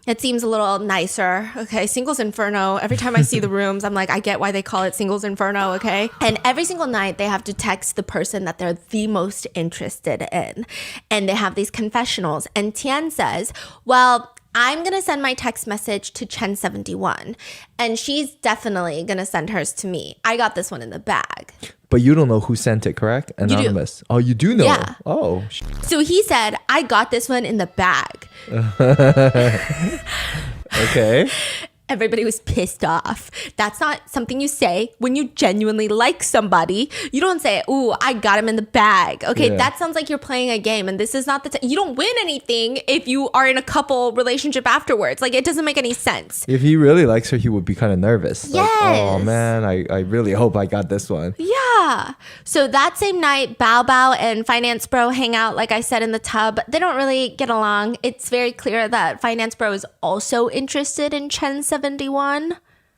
it seems a little nicer. Okay, Singles Inferno. Every time I see the rooms, I'm like, I get why they call it Singles Inferno, okay? And every single night, they have to text the person that they're the most interested in. And they have these confessionals. And Tian says, well, I'm going to send my text message to Chen71. And she's definitely going to send hers to me. I got this one in the bag.
But you don't know who sent it, correct? Anonymous. Oh, you do know?
Yeah.
Oh.
So he said, I got this one in the bag.
Okay.
Everybody was pissed off. That's not something you say when you genuinely like somebody. You don't say, ooh, I got him in the bag. Okay, that sounds like you're playing a game. And this is not the you don't win anything if you are in a couple relationship afterwards. Like, it doesn't make any sense.
If he really likes her, he would be kind of nervous.
Yes.
Like, oh, man, I really hope I got this one.
Yeah. So that same night, Bao Bao and Finance Bro hang out, like I said, in the tub. They don't really get along. It's very clear that Finance Bro is also interested in Chen 71.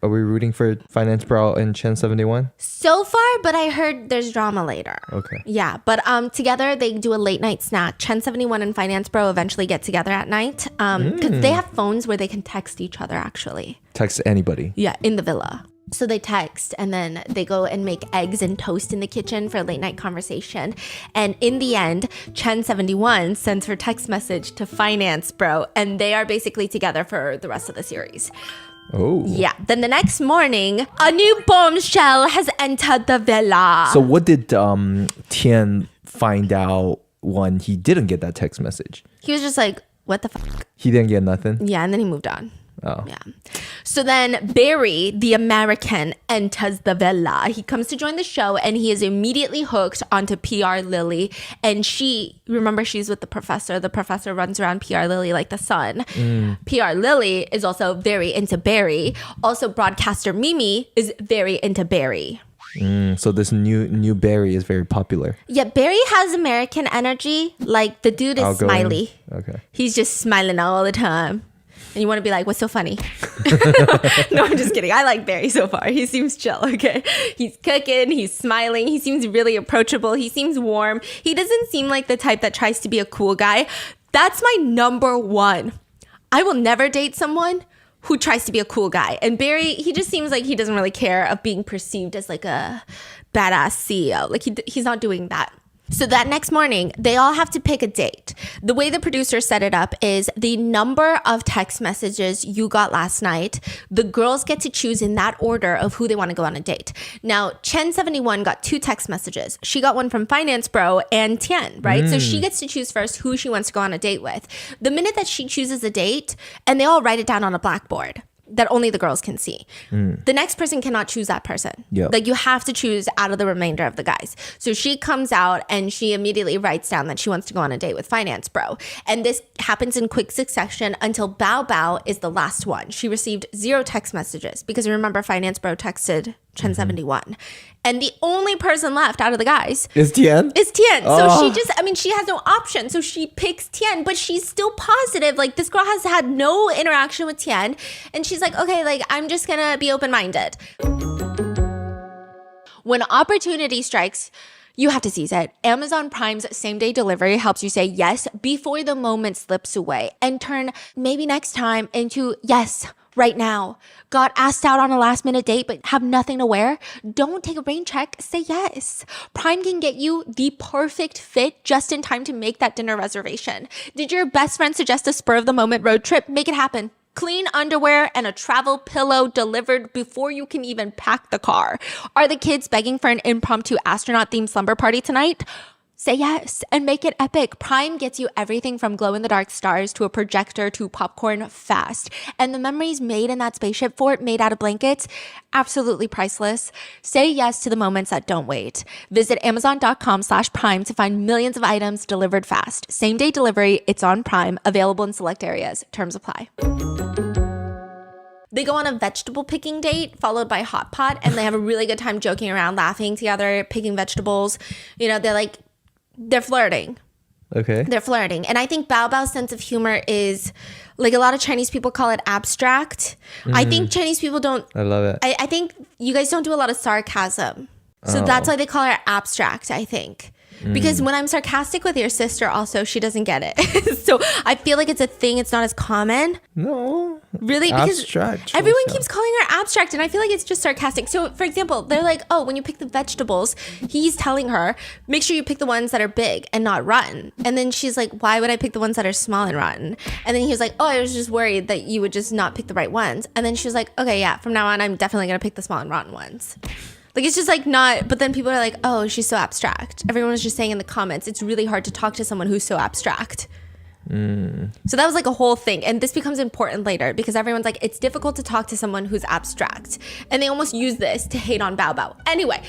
Are we rooting for Finance Bro and Chen 71?
So far, but I heard there's drama later.
Okay.
Yeah, but together they do a late night snack. Chen 71 and Finance Bro eventually get together at night because they have phones where they can text each other, actually.
Text anybody.
Yeah, in the villa. So they text and then they go and make eggs and toast in the kitchen for a late night conversation. And in the end, Chen 71 sends her text message to Finance Bro, and they are basically together for the rest of the series.
Oh.
Yeah. Then the next morning, a new bombshell has entered the villa.
So what did Tian find out when he didn't get that text message?
He was just like, what the fuck?
He didn't get nothing?
Yeah, and then he moved on.
Oh.
Yeah. So then Barry, the American, enters the villa. He comes to join the show and he is immediately hooked onto PR Lily. And remember, she's with the professor. The professor runs around PR Lily like the sun. PR Lily is also very into Barry. Also, broadcaster Mimi is very into Barry.
So this new Barry is very popular.
Yeah, Barry has American energy. Like, the dude is
Outgoing.
smiley.
Okay.
He's just smiling all the time. And you want to be like, what's so funny? No, I'm just kidding. I like Barry so far. He seems chill, okay? He's cooking. He's smiling. He seems really approachable. He seems warm. He doesn't seem like the type that tries to be a cool guy. That's my number one. I will never date someone who tries to be a cool guy. And Barry, he just seems like he doesn't really care of being perceived as like a badass CEO. Like, he's not doing that. So that next morning, they all have to pick a date. The way the producer set it up is the number of text messages you got last night, the girls get to choose in that order of who they want to go on a date. Now, Chen 71 got 2 text messages. She got one from Finance Bro and Tian, right? So she gets to choose first who she wants to go on a date with. The minute that she chooses a date, and they all write it down on a blackboard. that only the girls can see. The next person cannot choose that person.
Yep.
Like you have to choose out of the remainder of the guys. So she comes out and she immediately writes down that she wants to go on a date with Finance Bro. And this happens in quick succession until Bao Bao is the last one. She received 0 text messages because remember Finance Bro texted Chen 71. And the only person left out of the guys
Is Tian?
is Tian. So she just, I mean, she has no option. So she picks Tian, but she's still positive. Like this girl has had no interaction with Tian. And she's like, okay, like I'm just gonna be open-minded. When opportunity strikes, you have to seize it. Amazon Prime's same-day delivery helps you say yes before the moment slips away and turn maybe next time into yes right now. Got asked out on a last-minute date but have nothing to wear? Don't take a rain check. Say yes. Prime can get you the perfect fit just in time to make that dinner reservation. Did your best friend suggest a spur-of-the-moment road trip? Make it happen. Clean underwear and a travel pillow delivered before you can even pack the car. Are the kids begging for an impromptu astronaut-themed slumber party tonight? Say yes and make it epic. Prime gets you everything from glow-in-the-dark stars to a projector to popcorn fast. And the memories made in that spaceship fort made out of blankets, absolutely priceless. Say yes to the moments that don't wait. Visit Amazon.com/Prime to find millions of items delivered fast. Same-day delivery, it's on Prime, available in select areas. Terms apply. They go on a vegetable picking date followed by hot pot, and they have a really good time joking around, laughing together, picking vegetables. You know, they're flirting.
Okay.
They're flirting. And I think Bao Bao's sense of humor is, like a lot of Chinese people call it abstract. I think Chinese people don't.
I love it.
I think you guys don't do a lot of sarcasm. So that's why they call her abstract, I think. Because when I'm sarcastic with your sister also, she doesn't get it. So I feel like it's a thing. It's not as common.
No.
Really? Because
Abstract.
everyone keeps calling her abstract, and I feel like it's just sarcastic. So, for example, they're like, oh, when you pick the vegetables, he's telling her, make sure you pick the ones that are big and not rotten. And then she's like, why would I pick the ones that are small and rotten? And then he was like, oh, I was just worried that you would just not pick the right ones. And then she was like, okay, yeah, from now on, I'm definitely going to pick the small and rotten ones. Like, it's just like not, but then people are like, oh, she's so abstract. Everyone was just saying in the comments, it's really hard to talk to someone who's so abstract. So that was like a whole thing. And this becomes important later because everyone's like, it's difficult to talk to someone who's abstract. And they almost use this to hate on Bao Bao. Anyway,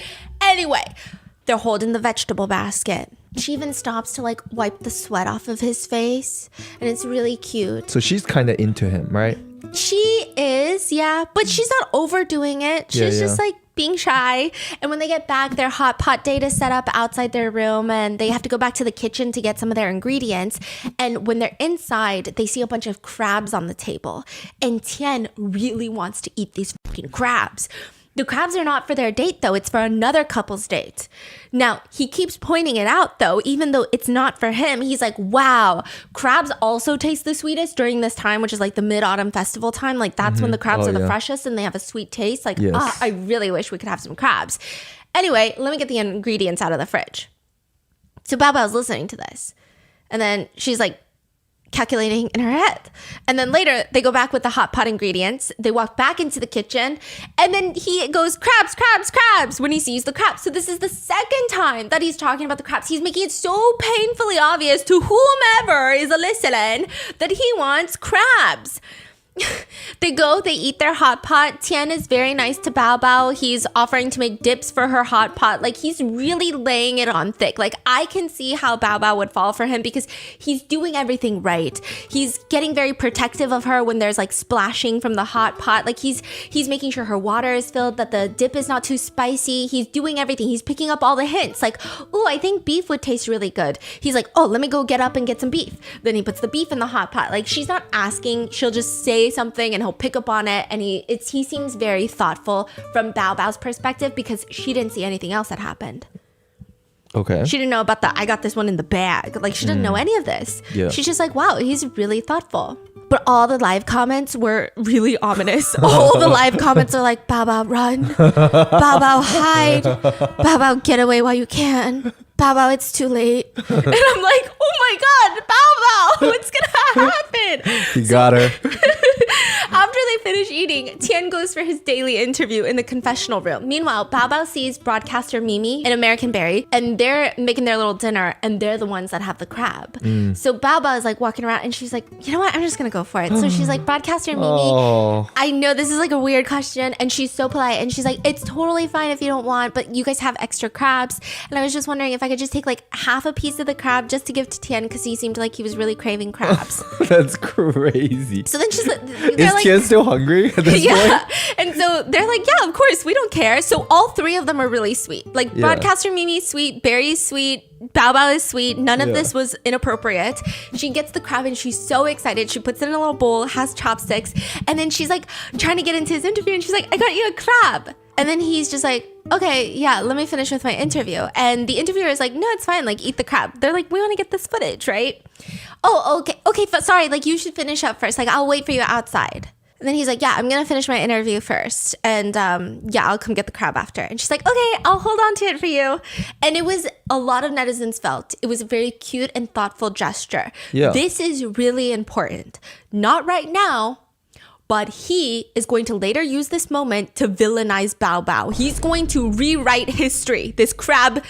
they're holding the vegetable basket. She even stops to like wipe the sweat off of his face. And it's really cute.
So she's kind of into him, right?
She is, yeah. But she's not overdoing it. She's just like being shy. And when they get back, their hot pot date is set up outside their room and they have to go back to the kitchen to get some of their ingredients. And when they're inside, they see a bunch of crabs on the table. And Tian really wants to eat these fucking crabs. The crabs are not for their date, though. It's for another couple's date. Now, he keeps pointing it out, though, even though it's not for him. He's like, wow, crabs also taste the sweetest during this time, which is like the mid-autumn festival time. Like, that's when the crabs are the freshest and they have a sweet taste. Like, I really wish we could have some crabs. Anyway, let me get the ingredients out of the fridge. So Bao Bao's listening to this. And then she's like, calculating in her head. And then later they go back with the hot pot ingredients. They walk back into the kitchen and then he goes, crabs, crabs, crabs, when he sees the crabs. So this is the second time that he's talking about the crabs. He's making it so painfully obvious to whomever is listening that he wants crabs. They eat their hot pot. Tian is very nice to Bao Bao. He's offering to make dips for her hot pot. Like, he's really laying it on thick. Like, I can see how Bao Bao would fall for him because he's doing everything right. He's getting very protective of her when there's like splashing from the hot pot. Like, he's making sure her water is filled, that the dip is not too spicy. He's doing everything. He's picking up all the hints. Like, oh, I think beef would taste really good. He's like, oh, let me go get up and get some beef. Then he puts the beef in the hot pot. Like, she's not asking. She'll just say something and he'll pick up on it, and he seems very thoughtful from Bao Bao's perspective because she didn't see anything else that happened.
Okay.
She didn't know about the I got this one in the bag. Like, she didn't know any of this.
Yeah.
She's just like, wow, he's really thoughtful. But all the live comments were really ominous. All the live comments are like, Bao Bao, run. Bao Bao, hide. Bao Bao, get away while you can. Bao Bao, it's too late. And I'm like, oh my God, Bao Bao, what's going to happen?
He got her.
After they finish eating, Tian goes for his daily interview in the confessional room. Meanwhile, Bao Bao sees broadcaster Mimi and American Berry, and they're making their little dinner, and they're the ones that have the crab. So Bao Bao is like walking around, and she's like, you know what? I'm just gonna go for it. So she's like, broadcaster Mimi, I know this is like a weird question, and she's so polite, and she's like, it's totally fine if you don't want, but you guys have extra crabs, and I was just wondering if I could just take like half a piece of the crab just to give to Tian because he seemed like he was really craving crabs.
That's crazy.
So then she's like,
is Tian still hungry at this point?
And so they're like, yeah, of course, we don't care. So all three of them are really sweet. Like broadcaster Mimi's sweet, Barry's sweet, Bao Bao is sweet. None of this was inappropriate. She gets the crab and she's so excited. She puts it in a little bowl, has chopsticks, and then she's like trying to get into his interview and she's like, I got you a crab. And then he's just like, okay, yeah, let me finish with my interview. And the interviewer is like, no, it's fine. Like, eat the crab. They're like, we want to get this footage, right? Oh, okay, sorry. Like, you should finish up first. Like, I'll wait for you outside. And then he's like, yeah, I'm going to finish my interview first. And yeah, I'll come get the crab after. And she's like, okay, I'll hold on to it for you. And it was, a lot of netizens felt it was a very cute and thoughtful gesture.
Yeah.
This is really important. Not right now, but he is going to later use this moment to villainize Bao Bao. He's going to rewrite history. This crab.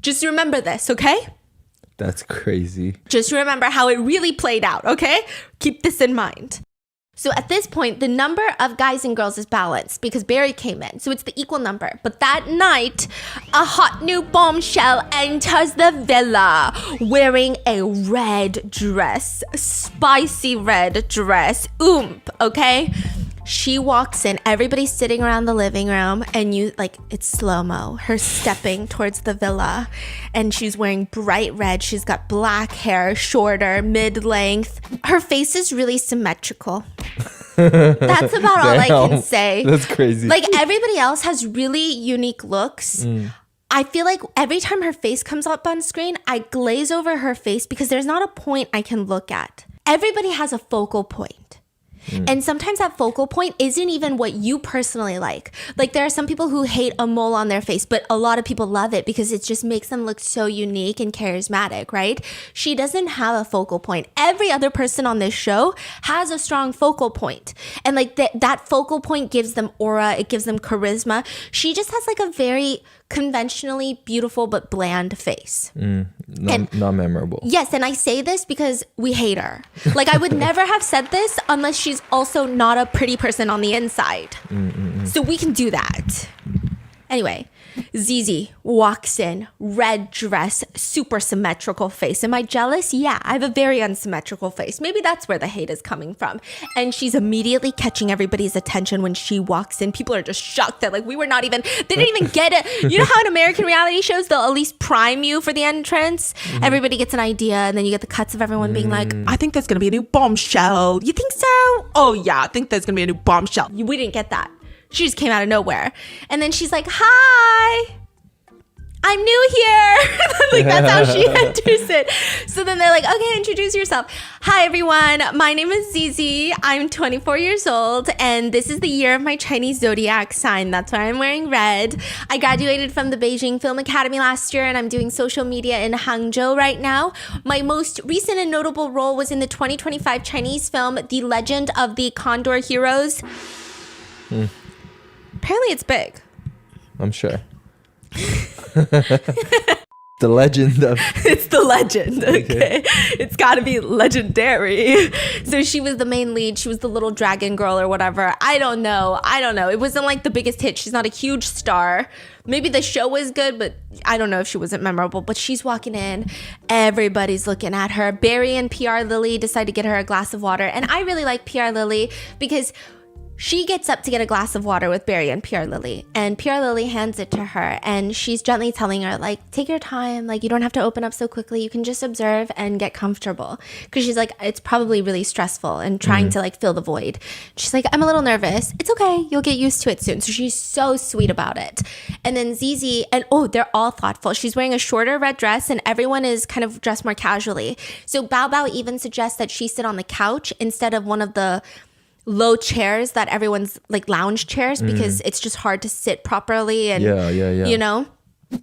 Just remember this, okay?
That's crazy.
Just remember how it really played out, okay? Keep this in mind. So at this point, the number of guys and girls is balanced because Barry came in. So it's the equal number. But that night, a hot new bombshell enters the villa wearing a red dress. Spicy red dress. Okay? She walks in, everybody's sitting around the living room, and it's slow-mo. Her stepping towards the villa, and she's wearing bright red. She's got black hair, shorter, mid-length. Her face is really symmetrical. That's about all I can say.
That's crazy.
Like, everybody else has really unique looks. I feel like every time her face comes up on screen, I glaze over her face because there's not a point I can look at. Everybody has a focal point. And sometimes that focal point isn't even what you personally like. Like, there are some people who hate a mole on their face, but a lot of people love it because it just makes them look so unique and charismatic, right? She doesn't have a focal point. Every other person on this show has a strong focal point. And like that focal point gives them aura, it gives them charisma. She just has like a very conventionally beautiful but bland face.
Not memorable.
Yes, and I say this because we hate her. Like, I would never have said this unless she's also not a pretty person on the inside. So we can do that. Anyway, Zizi walks in, red dress, super symmetrical face. Am I jealous? Yeah, I have a very unsymmetrical face. Maybe that's where the hate is coming from. And she's immediately catching everybody's attention when she walks in. People are just shocked that like they didn't even get it. You know how in American reality shows, they'll at least prime you for the entrance? Everybody gets an idea and then you get the cuts of everyone being like,
I think there's going to be a new bombshell. You think so? Oh yeah, I think there's going to be a new bombshell.
we didn't get that. She just came out of nowhere. And then she's like, hi, I'm new here. Like, that's how she enters it. So then they're like, okay, introduce yourself. Hi, everyone. My name is Zizi. I'm 24 years old, and this is the year of my Chinese zodiac sign. That's why I'm wearing red. I graduated from the Beijing Film Academy last year, and I'm doing social media in Hangzhou right now. My most recent and notable role was in the 2025 Chinese film, The Legend of the Condor Heroes. Apparently it's big.
I'm sure. The legend of...
It's the legend, okay? It's got to be legendary. So she was the main lead. She was the little dragon girl or whatever. I don't know. It wasn't like the biggest hit. She's not a huge star. Maybe the show was good, but I don't know if she wasn't memorable. But she's walking in. Everybody's looking at her. Barry and PR Lily decide to get her a glass of water. And I really like PR Lily because... she gets up to get a glass of water with Barry and PR Lily, and PR Lily hands it to her, and she's gently telling her, like, take your time, like, you don't have to open up so quickly, you can just observe and get comfortable, because she's like, it's probably really stressful and trying to like fill the void. She's like, I'm a little nervous. It's okay, you'll get used to it soon. So she's so sweet about it. And then Zizi, and they're all thoughtful. She's wearing a shorter red dress, and everyone is kind of dressed more casually. So Bao Bao even suggests that she sit on the couch instead of one of the low chairs that everyone's like lounge chairs because it's just hard to sit properly and
yeah.
you know.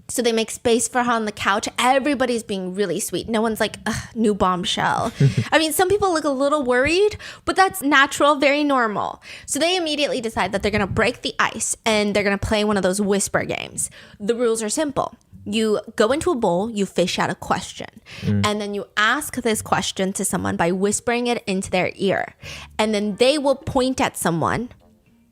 So they make space for her on the couch. Everybody's being really sweet. No one's like, ugh, new bombshell. I mean, some people look a little worried, but that's natural, very normal. So they immediately decide that they're going to break the ice and they're going to play one of those whisper games. The rules are simple. You go into a bowl, you fish out a question, and then you ask this question to someone by whispering it into their ear. And then they will point at someone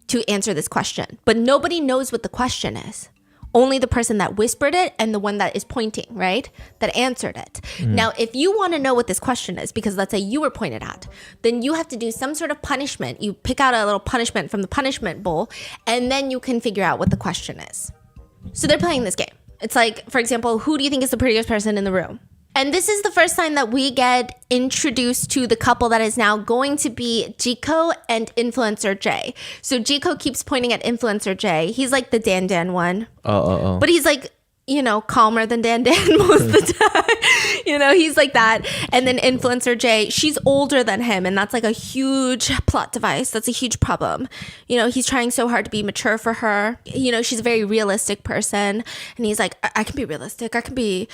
to answer this question. But nobody knows what the question is. Only the person that whispered it and the one that is pointing, right? That answered it. Now, if you want to know what this question is, because let's say you were pointed at, then you have to do some sort of punishment. You pick out a little punishment from the punishment bowl, and then you can figure out what the question is. So they're playing this game. It's like, for example, who do you think is the prettiest person in the room? And this is the first time that we get introduced to the couple that is now going to be Jiko and Influencer J. So Jiko keeps pointing at Influencer J. He's like the Dan one. But he's like, you know, calmer than Dan most of the time. You know, he's like that. And then Influencer J, she's older than him. And that's like a huge plot device. That's a huge problem. You know, he's trying so hard to be mature for her. You know, she's a very realistic person. And he's like, I can be realistic. I can be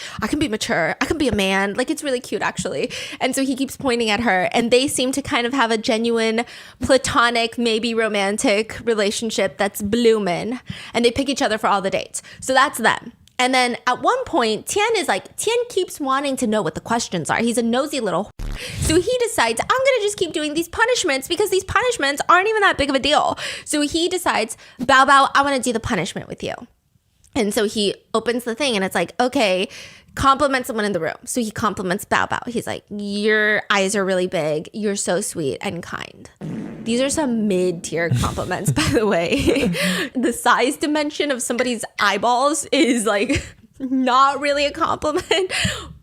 mature. I can be a man. Like, it's really cute, actually. And so he keeps pointing at her. And they seem to kind of have a genuine platonic, maybe romantic relationship that's blooming. And they pick each other for all the dates. So that's them. And then at one point, Tian keeps wanting to know what the questions are. He's a nosy little. So he decides, I'm going to just keep doing these punishments because these punishments aren't even that big of a deal. So he decides, Bao Bao, I want to do the punishment with you. And so he opens the thing and it's like, okay, compliment someone in the room. So he compliments Bao Bao. He's like, your eyes are really big. You're so sweet and kind. These are some mid-tier compliments, by the way. The size dimension of somebody's eyeballs is like not really a compliment.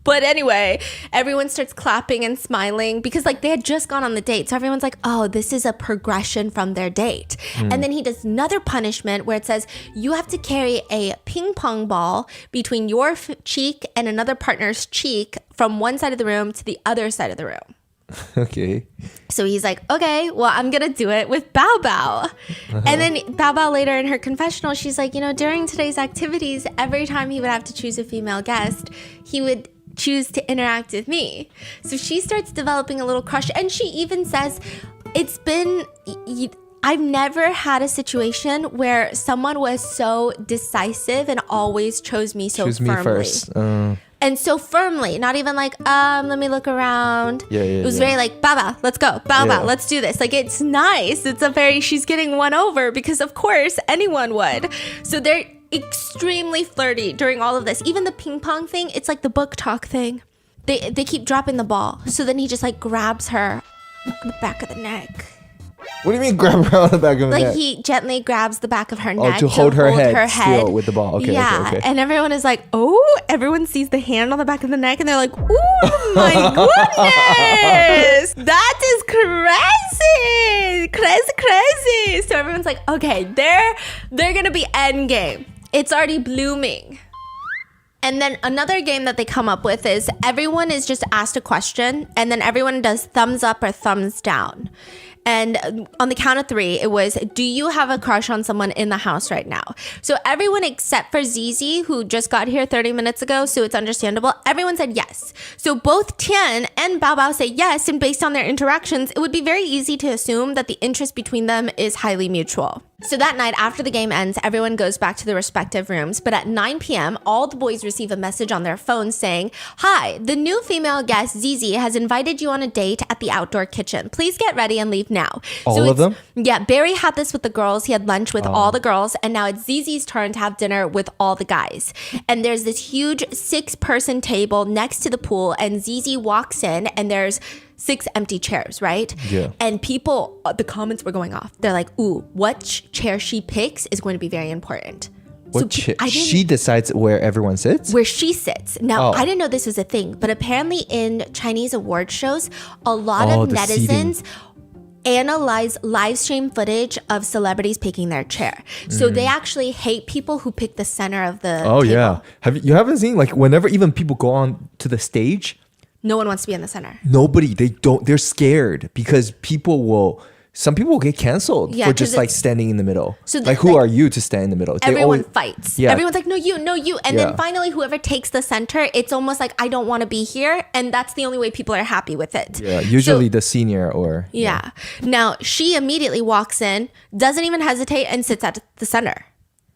But anyway, everyone starts clapping and smiling because like they had just gone on the date. So everyone's like, oh, this is a progression from their date. And then he does another punishment where it says you have to carry a ping pong ball between your cheek and another partner's cheek from one side of the room to the other side of the room.
Okay.
So he's like, okay, well, I'm going to do it with Bao Bao. And then Bao Bao later in her confessional, she's like, you know, during today's activities, every time he would have to choose a female guest, he would choose to interact with me. So she starts developing a little crush. And she even says, I've never had a situation where someone was so decisive and always chose me so firmly.
Me first.
And so firmly, not even like, let me look around. It was very like, Baba, let's go. Baba, let's do this. Like, it's nice. It's she's getting won over because of course anyone would. So they're extremely flirty during all of this. Even the ping pong thing, it's like the book talk thing. They keep dropping the ball. So then he just like grabs her on the back of the neck.
What do you mean grab her on the back of the neck?
Like he gently grabs the back of her neck
to hold her head still with the ball. Okay,
yeah,
okay.
And everyone is like, oh, everyone sees the hand on the back of the neck and they're like, oh my goodness, that is crazy. So everyone's like, okay, they're gonna be end game. It's already blooming. And then another game that they come up with is everyone is just asked a question and then everyone does thumbs up or thumbs down. And on the count of 3, it was, do you have a crush on someone in the house right now? So everyone except for Zizi, who just got here 30 minutes ago, so it's understandable, everyone said yes. So both Tian and Bao Bao say yes, and based on their interactions, it would be very easy to assume that the interest between them is highly mutual. So that night, after the game ends, everyone goes back to their respective rooms. But at 9 p.m., all the boys receive a message on their phones saying, hi, the new female guest, Zizi, has invited you on a date at the outdoor kitchen. Please get ready and leave now.
All of them?
Yeah, Barry had this with the girls. He had lunch with all the girls. And now it's Zizi's turn to have dinner with all the guys. And there's this huge 6-person table next to the pool. And Zizi walks in and there's 6 empty chairs, right?
Yeah.
And people, the comments were going off. They're like, ooh, what chair she picks is going to be very important.
She decides where everyone sits?
Where she sits. Now, I didn't know this was a thing, but apparently in Chinese award shows, a lot of netizens analyze live stream footage of celebrities picking their chair. So they actually hate people who pick the center of the table.
Yeah. You haven't seen, like, whenever even people go on to the stage,
no one wants to be in the center.
they're scared because people will some people get canceled
Yeah,
for
'cause
just like
it's-
standing in the middle.
So
like, who are you to stand in the middle? They
Everyone
always-
fights.
Yeah.
Everyone's like, no, you, no, you. And
Yeah.
then finally, whoever takes the center, it's almost like, I don't want to be here. And that's the only way people are happy with it.
Yeah, usually
So-
the senior or
Yeah. Now, she immediately walks in, doesn't even hesitate, and sits at the center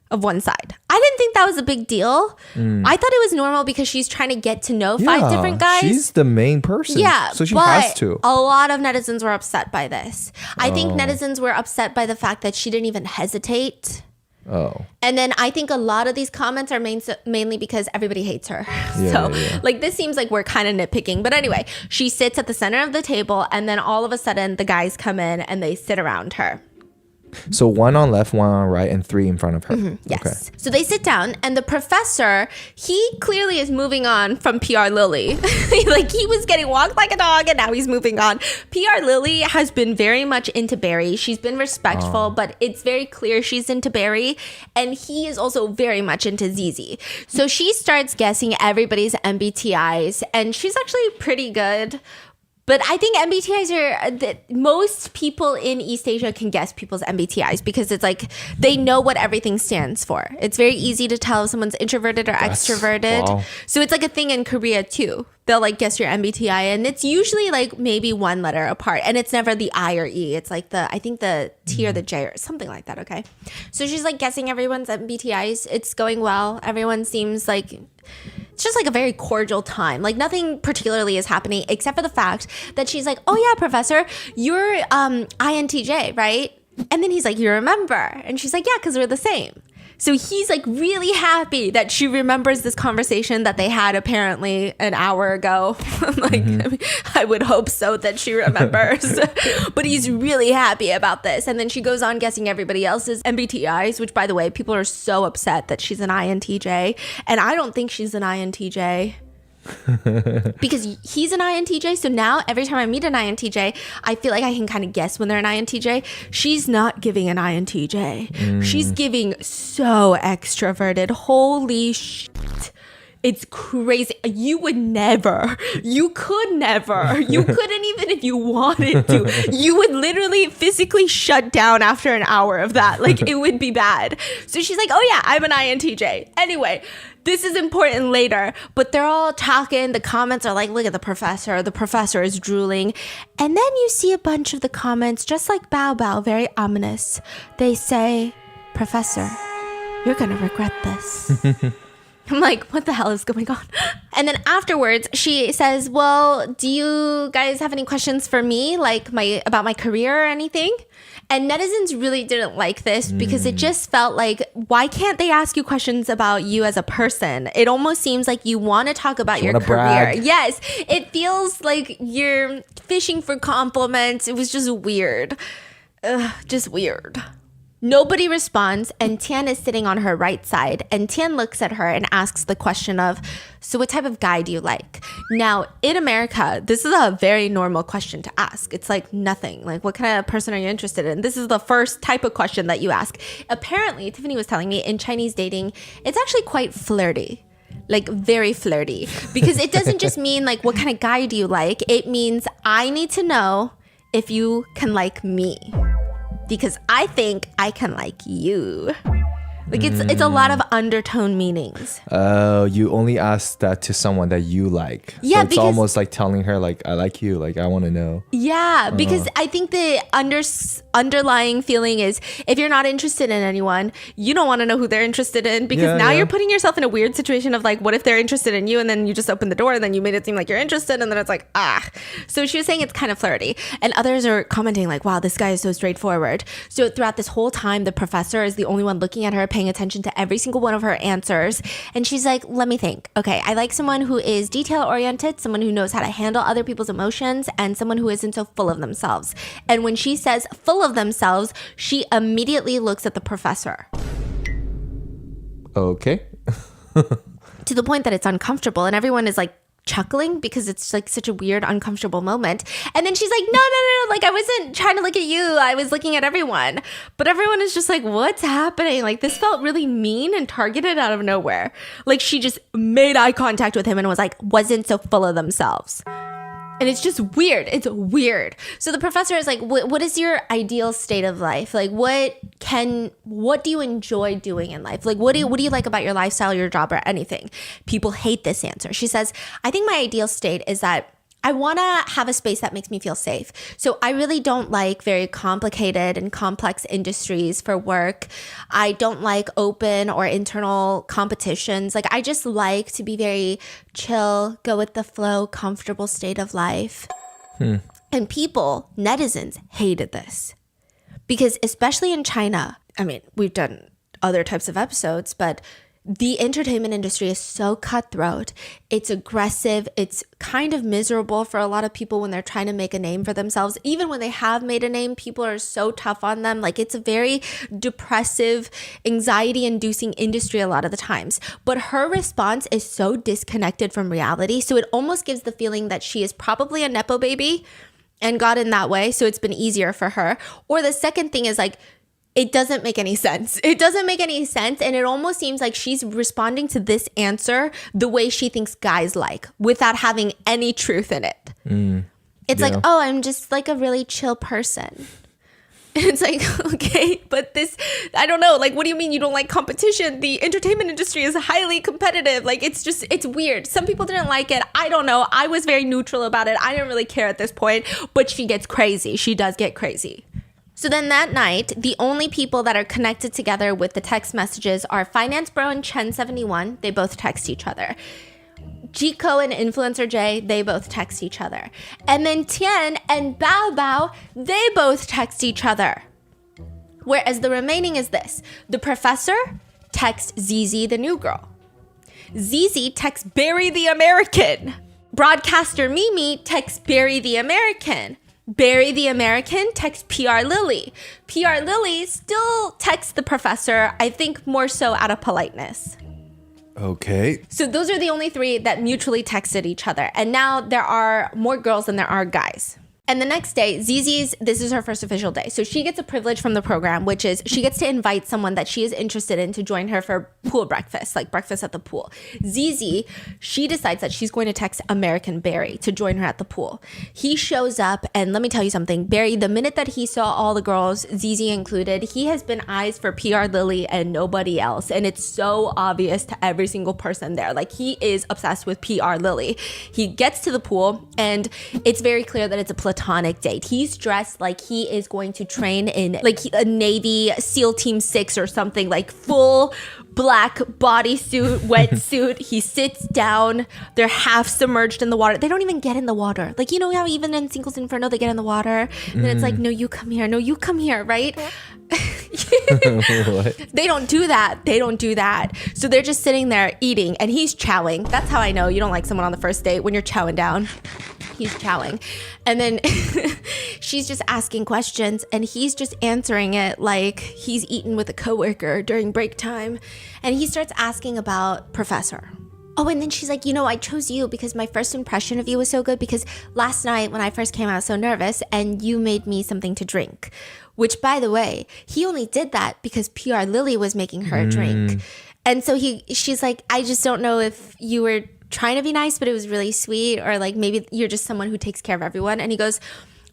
of one side. I didn't think that was a big deal. I thought it was normal because she's trying to get to know five different guys.
She's the main person.
Yeah,
so she
but
has to.
a lot of netizens were upset by this. I think netizens were upset by the fact that she didn't even hesitate.
Oh,
And then I think a lot of these comments are mainly because everybody hates her.
Yeah,
So,
yeah.
like, this seems like we're kind of nitpicking. But anyway, she sits at the center of the table, and then all of a sudden, the guys come in and they sit around her.
so one on left, one on right, and three in front of her.
Yes.
Okay.
So they sit down, and the professor, he clearly is moving on from PR Lily. Like, he was getting walked like a dog, and now he's moving on. PR Lily has been very much into Barry. She's been respectful, but it's very clear she's into Barry, and he is also very much into Zizi. So she starts guessing everybody's MBTIs, and she's actually pretty good. But I think MBTIs are that most people in East Asia can guess people's MBTIs because it's like they know what everything stands for. It's very easy to tell if someone's introverted or extroverted.
wow.
So it's like a thing in Korea too. They'll like guess your MBTI, and it's usually like maybe one letter apart, and it's never the I or E. It's like I think the T or the J or something like that. Okay, so she's like guessing everyone's MBTIs. It's going well. Everyone seems like it's just like a very cordial time. Like nothing particularly is happening except for the fact that she's like, "Oh yeah, professor, you're INTJ, right?" And then he's like, "You remember?" And she's like, "Yeah, because we're the same." So he's like really happy that she remembers this conversation that they had apparently an hour ago. Like, I mean, I would hope so that she remembers. But he's really happy about this. And then she goes on guessing everybody else's MBTIs, which, by the way, people are so upset that she's an INTJ. And I don't think she's an INTJ. Because he's an INTJ, so now every time I meet an INTJ, I feel like I can kind of guess when they're an INTJ. She's not giving an INTJ. She's giving so extroverted. Holy shit. It's crazy. You would never. You could never. You couldn't even if you wanted to. You would literally physically shut down after an hour of that. Like, it would be bad. So she's like, oh yeah, I'm an INTJ. Anyway, this is important later, but they're all talking. The comments are like, look at the professor. The professor is drooling. And then you see a bunch of the comments, just like Bao Bao, very ominous. They say, Professor, you're going to regret this. I'm like, what the hell is going on? And then afterwards, she says, well, do you guys have any questions for me, like about my career or anything? And netizens really didn't like this because it just felt like, why can't they ask you questions about you as a person? It almost seems like you want to talk about your
wanna
career.
brag.
Yes, it feels like you're fishing for compliments. It was just weird. Just weird. Nobody responds, and Tian is sitting on her right side, and Tian looks at her and asks the question of, so what type of guy do you like? Now, in America, this is a very normal question to ask. It's like nothing. Like, what kind of person are you interested in? This is the first type of question that you ask. Apparently, Tiffany was telling me in Chinese dating, it's actually quite flirty. Like very flirty. Because it doesn't just mean like, what kind of guy do you like? It means I need to know if you can like me. Because I think I can like you. Like it's a lot of undertone meanings.
You only ask that to someone that you like.
Yeah,
so it's
because-
almost like telling her like, I like you. Like, I want to know.
Yeah, because I think the underlying feeling is if you're not interested in anyone, you don't want to know who they're interested in because
Yeah,
now
yeah.
you're putting yourself in a weird situation of like, what if they're interested in you and then you just open the door and then you made it seem like you're interested and then it's like, ah. So she was saying it's kind of flirty. And others are commenting like, wow, this guy is so straightforward. So throughout this whole time, the professor is the only one looking at her, paying attention to every single one of her answers. And she's like, let me think. Okay, I like someone who is detail oriented, someone who knows how to handle other people's emotions, and someone who isn't so full of themselves. And when she says full of themselves, she immediately looks at the professor
Okay.
to the point that it's uncomfortable. And everyone is like, chuckling because it's like such a weird, uncomfortable moment. And then she's like, no, like I wasn't trying to look at you. I was looking at everyone. But everyone is just like, what's happening? Like this felt really mean and targeted out of nowhere. Like she just made eye contact with him and was like, wasn't so full of themselves. And it's just weird. It's weird. So the professor is like, what is your ideal state of life? Like, what do you enjoy doing in life? Like, what do you like about your lifestyle, your job, or anything? People hate this answer. She says, I think my ideal state is that I want to have a space that makes me feel safe. So I really don't like very complicated and complex industries for work. I don't like open or internal competitions. Like, I just like to be very chill, go with the flow, comfortable state of life. And people, netizens, hated this. Because especially in China, I mean, we've done other types of episodes, but the entertainment industry is so cutthroat. It's aggressive. It's kind of miserable for a lot of people when they're trying to make a name for themselves. Even when they have made a name, people are so tough on them. Like, it's a very depressive, anxiety-inducing industry a lot of the times. But her response is so disconnected from reality. So it almost gives the feeling that she is probably a Nepo baby and got in that way. So it's been easier for her. Or the second thing is like, it doesn't make any sense. It doesn't make any sense. And it almost seems like she's responding to this answer the way she thinks guys like, without having any truth in it. It's like, oh, I'm just like a really chill person. And it's like, okay, but this, I don't know. Like, what do you mean you don't like competition? The entertainment industry is highly competitive. Like, it's weird. Some people didn't like it. I don't know. I was very neutral about it. I didn't really care at this point, but she gets crazy. She does get crazy. So then that night, the only people that are connected together with the text messages are Finance Bro and Chen71. They both text each other. Jiko and Influencer J, they both text each other. And then Tian and Bao Bao, they both text each other. Whereas the remaining is this. The professor texts Zizi, the new girl. Zizi texts Barry the American. Broadcaster Mimi texts Barry the American. Barry the American texts PR Lily. PR Lily still texts the professor, I think more so out of politeness.
Okay.
So those are the only three that mutually texted each other. And now there are more girls than there are guys. And the next day, this is her first official day. So she gets a privilege from the program, which is she gets to invite someone that she is interested in to join her for pool breakfast, like breakfast at the pool. Zizi, she decides that she's going to text American Barry to join her at the pool. He shows up, and let me tell you something. Barry, the minute that he saw all the girls, Zizi included, he has been eyes for PR Lily and nobody else. And it's so obvious to every single person there. Like, he is obsessed with PR Lily. He gets to the pool, and it's very clear that it's a platonic date. He's dressed like he is going to train in like a Navy SEAL Team 6 or something, like full black bodysuit, wetsuit. He sits down. They're half submerged in the water. They don't even get in the water. Like, you know how even in Singles Inferno, they get in the water? And then it's like, no, you come here. No, you come here, right? They don't do that. They don't do that. So they're just sitting there eating, and he's chowing. That's how I know you don't like someone on the first date, when you're chowing down. He's chowing. And then she's just asking questions, and he's just answering it like he's eaten with a coworker during break time. And he starts asking about Professor. Oh, and then she's like, I chose you because my first impression of you was so good, because last night when I first came, I was so nervous, and you made me something to drink. Which, by the way, he only did that because PR Lily was making her a drink. And so she's like, I just don't know if you were trying to be nice, but it was really sweet, or like maybe you're just someone who takes care of everyone. And he goes,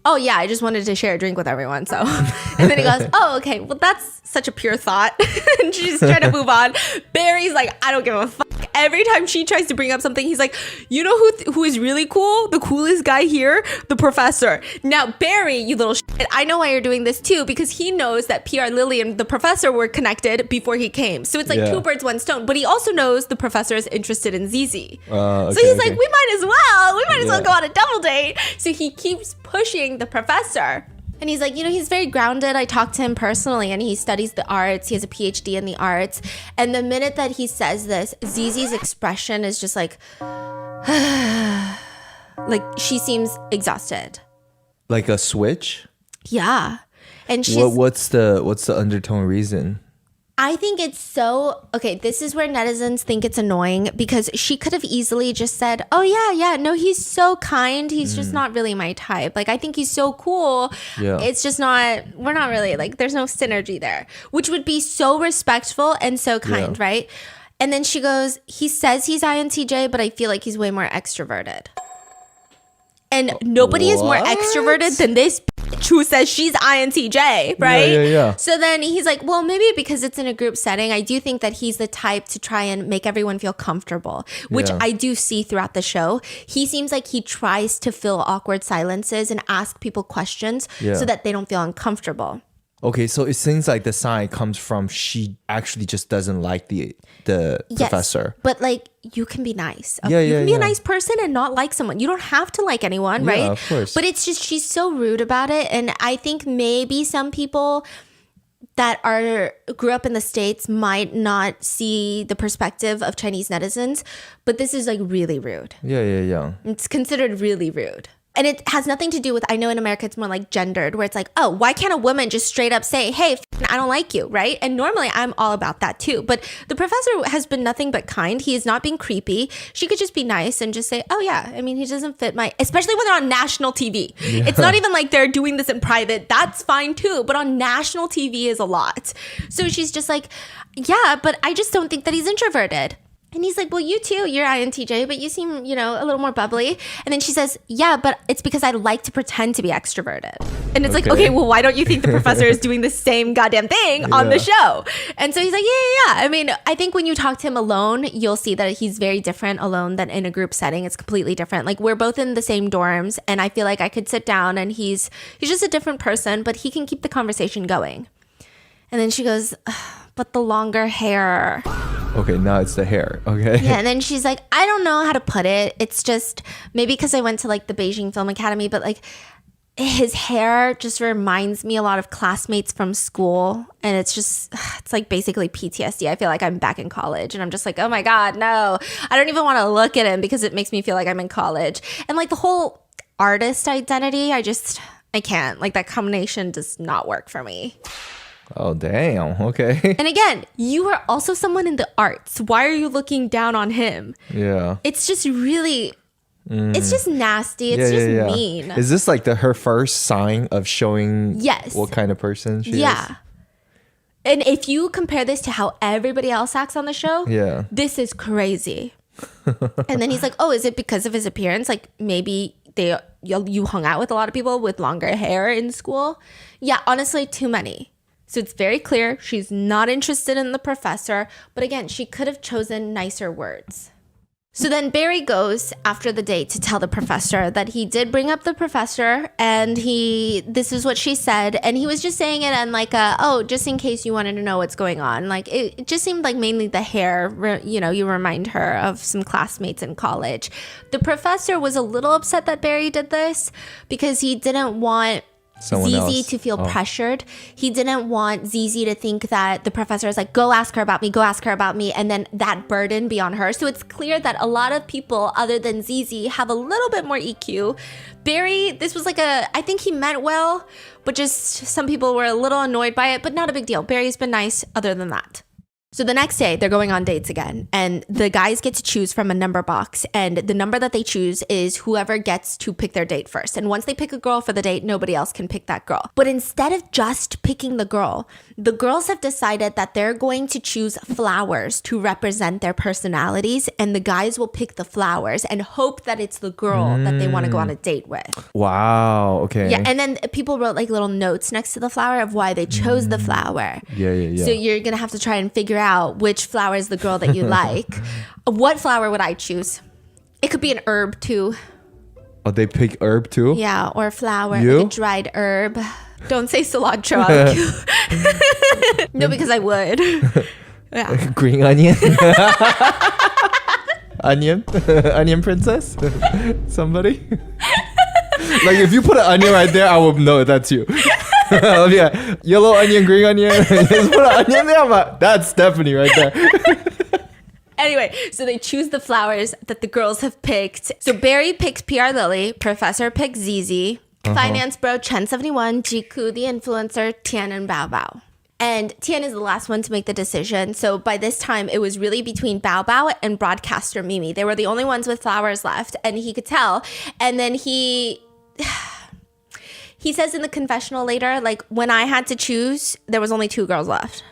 oh yeah, I just wanted to share a drink with everyone. So, and then he goes, oh, okay, well, that's such a pure thought. And she's trying to move on. Barry's like, I don't give a fuck. Every time she tries to bring up something, he's like, you know who is really cool? The coolest guy here? The professor. Now, Barry, you little shit, I know why you're doing this too, because he knows that PR Lily and the professor were connected before he came. So it's like two birds, one stone. But he also knows the professor is interested in Zizi. So he's like, we might as well go on a double date. So he keeps pushing the professor. And he's like, he's very grounded. I talked to him personally, and he studies the arts. He has a PhD in the arts. And the minute that he says this, Zizi's expression is just like, like she seems exhausted.
Like a switch?
Yeah. And she's
what's the undertone reason?
I think it's so, okay, this is where netizens think it's annoying, because she could have easily just said, oh yeah, no, he's so kind. He's just not really my type. Like, I think he's so cool.
Yeah.
It's just we're not really, like, there's no synergy there, which would be so respectful and so kind, right? And then she goes, he says he's INTJ, but I feel like he's way more extroverted. And nobody is more
What?
extroverted than this bitch who says she's INTJ, right?
yeah.
So then he's like, well, maybe because it's in a group setting, I do think that he's the type to try and make everyone feel comfortable, which
Yeah.
I do see throughout the show. He seems like he tries to fill awkward silences and ask people questions
Yeah.
so that they don't feel uncomfortable.
Okay, so it seems like the sign comes from she actually just doesn't like the professor.
But like you can be nice.
Yeah,
you
yeah,
can be
yeah.
a nice person and not like someone. You don't have to like anyone, right?
of course.
But it's just she's so rude about it. And I think maybe some people that grew up in the States might not see the perspective of Chinese netizens, but this is like really rude.
Yeah.
It's considered really rude. And it has nothing to do with, I know in America it's more like gendered, where it's like, oh, why can't a woman just straight up say, hey, I don't like you, right? And normally I'm all about that too. But the professor has been nothing but kind. He is not being creepy. She could just be nice and just say, oh yeah, I mean, he doesn't fit especially when they're on national TV. Yeah. It's not even like they're doing this in private. That's fine too. But on national TV is a lot. So she's just like, yeah, but I just don't think that he's introverted. And he's like, well, you too, you're INTJ, but you seem, a little more bubbly. And then she says, yeah, but it's because I like to pretend to be extroverted. And it's like, okay, well, why don't you think the professor is doing the same goddamn thing on the show? And so he's like, yeah. I mean, I think when you talk to him alone, you'll see that he's very different alone than in a group setting. It's completely different. Like we're both in the same dorms and I feel like I could sit down and he's just a different person, but he can keep the conversation going. And then she goes, but the longer hair.
Okay, now it's the hair. Okay.
Yeah, and then she's like, I don't know how to put it. It's just maybe because I went to like the Beijing Film Academy, but like his hair just reminds me a lot of classmates from school. And it's like basically PTSD. I feel like I'm back in college and I'm just like, oh my God, no. I don't even want to look at him because it makes me feel like I'm in college. And like the whole artist identity, I can't. Like that combination does not work for me.
Oh, damn. Okay.
And again, you are also someone in the arts. Why are you looking down on him?
Yeah.
It's just really, it's just nasty. It's just mean.
Is this like her first sign of showing
Yes.
what kind of person she is?
Yeah. And if you compare this to how everybody else acts on the show, this is crazy. And then he's like, oh, is it because of his appearance? Like maybe you hung out with a lot of people with longer hair in school? Yeah, honestly, too many. So it's very clear she's not interested in the professor. But again, she could have chosen nicer words. So then Barry goes after the date to tell the professor that he did bring up the professor and this is what she said. And he was just saying it and like, just in case you wanted to know what's going on. Like it just seemed like mainly the hair, you remind her of some classmates in college. The professor was a little upset that Barry did this because he didn't want Zizi to feel pressured. He didn't want Zizi to think that the professor is like, go ask her about me, and then that burden be on her. So it's clear that a lot of people other than Zizi have a little bit more EQ. Barry, this was like I think he meant well, but just some people were a little annoyed by it, but not a big deal. Barry's been nice other than that. So the next day, they're going on dates again, and the guys get to choose from a number box, and the number that they choose is whoever gets to pick their date first. And once they pick a girl for the date, nobody else can pick that girl. But instead of just picking the girls have decided that they're going to choose flowers to represent their personalities, and the guys will pick the flowers and hope that it's the girl that they want to go on a date with.
Wow, okay.
Yeah, and then people wrote like little notes next to the flower of why they chose the flower.
Yeah.
So you're going to have to try and figure out which flower is the girl that you like. What flower would I choose? It could be an herb too.
Oh, they pick herb too?
Yeah, or a flower,
You?
like a dried herb. Don't say cilantro. I'll kill you. No, because I would. Yeah.
Green onion? Onion princess? Somebody? Like if you put an onion right there, I would know that's you. I'll be like, yellow onion, green onion. Just put an onion there. I'm like, that's Stephanie right there.
Anyway, so they choose the flowers that the girls have picked. So Barry picks PR Lily, Professor picks Zizi, Finance Bro Chen71, Jiku the influencer, Tian and Bao Bao. And Tian is the last one to make the decision. So by this time, it was really between Bao Bao and broadcaster Mimi. They were the only ones with flowers left, and he could tell. And then he says in the confessional later, like, when I had to choose, there was only 2 girls left.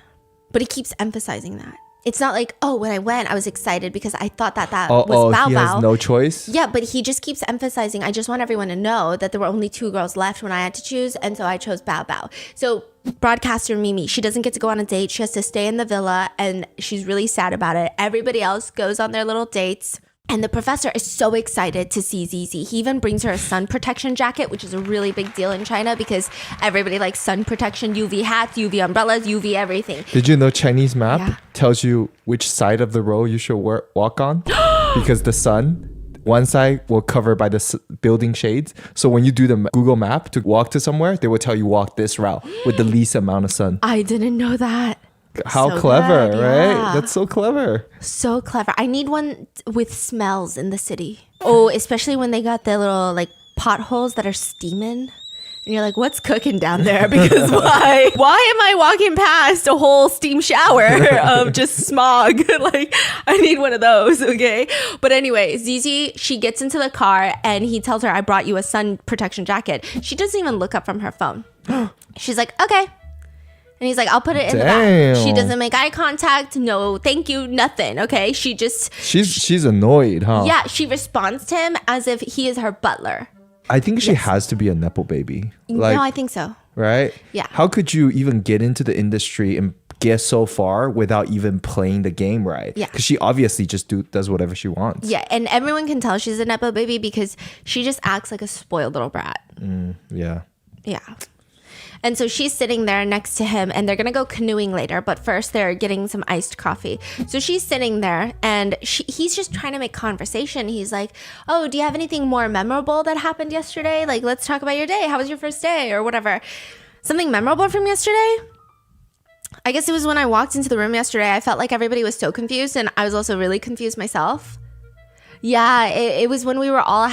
But he keeps emphasizing that. It's not like, oh, when I went, I was excited because I thought that
Oh,
was Bao
he
Bao.
has no choice?
Yeah, but he just keeps emphasizing, I just want everyone to know that there were only 2 girls left when I had to choose, and so I chose Bao Bao. So broadcaster Mimi, she doesn't get to go on a date. She has to stay in the villa, and she's really sad about it. Everybody else goes on their little dates. And the professor is so excited to see Zizi. He even brings her a sun protection jacket, which is a really big deal in China because everybody likes sun protection, UV hats, UV umbrellas, UV everything.
Did you know Chinese map
Yeah.
tells you which side of the road you should walk on? Because the sun, one side will cover by the building shades. So when you do the Google map to walk to somewhere, they will tell you walk this route with the least amount of sun.
I didn't know that.
How
So
clever,
good,
right?
yeah.
That's so clever.
So clever. I need one with smells in the city. Oh, especially when they got the little like potholes that are steaming. And you're like, what's cooking down there? Because why? Why am I walking past a whole steam shower of just smog? Like, I need one of those, okay? But anyway, Zizi, she gets into the car and he tells her, I brought you a sun protection jacket. She doesn't even look up from her phone. She's like, okay. And he's like, I'll put it in the back. She
Damn.
doesn't make eye contact. No, thank you, nothing. Okay. She just,
She's annoyed, huh?
yeah, she responds to him as if he is her butler.
I think she has to be a Nepo baby. Like,
No, I think so.
right?
Yeah.
How could you even get into the industry and get so far without even playing the game right?
Yeah.
Because she obviously just does whatever she wants.
Yeah. And everyone can tell she's a Nepo baby because she just acts like a spoiled little brat.
Yeah.
Yeah. And so she's sitting there next to him and they're going to go canoeing later. But first they're getting some iced coffee. So she's sitting there and he's just trying to make conversation. He's like, oh, do you have anything more memorable that happened yesterday? Like, let's talk about your day. How was your first day or whatever? Something memorable from yesterday? I guess it was when I walked into the room yesterday. I felt like everybody was so confused and I was also really confused myself. Yeah, it was when we were all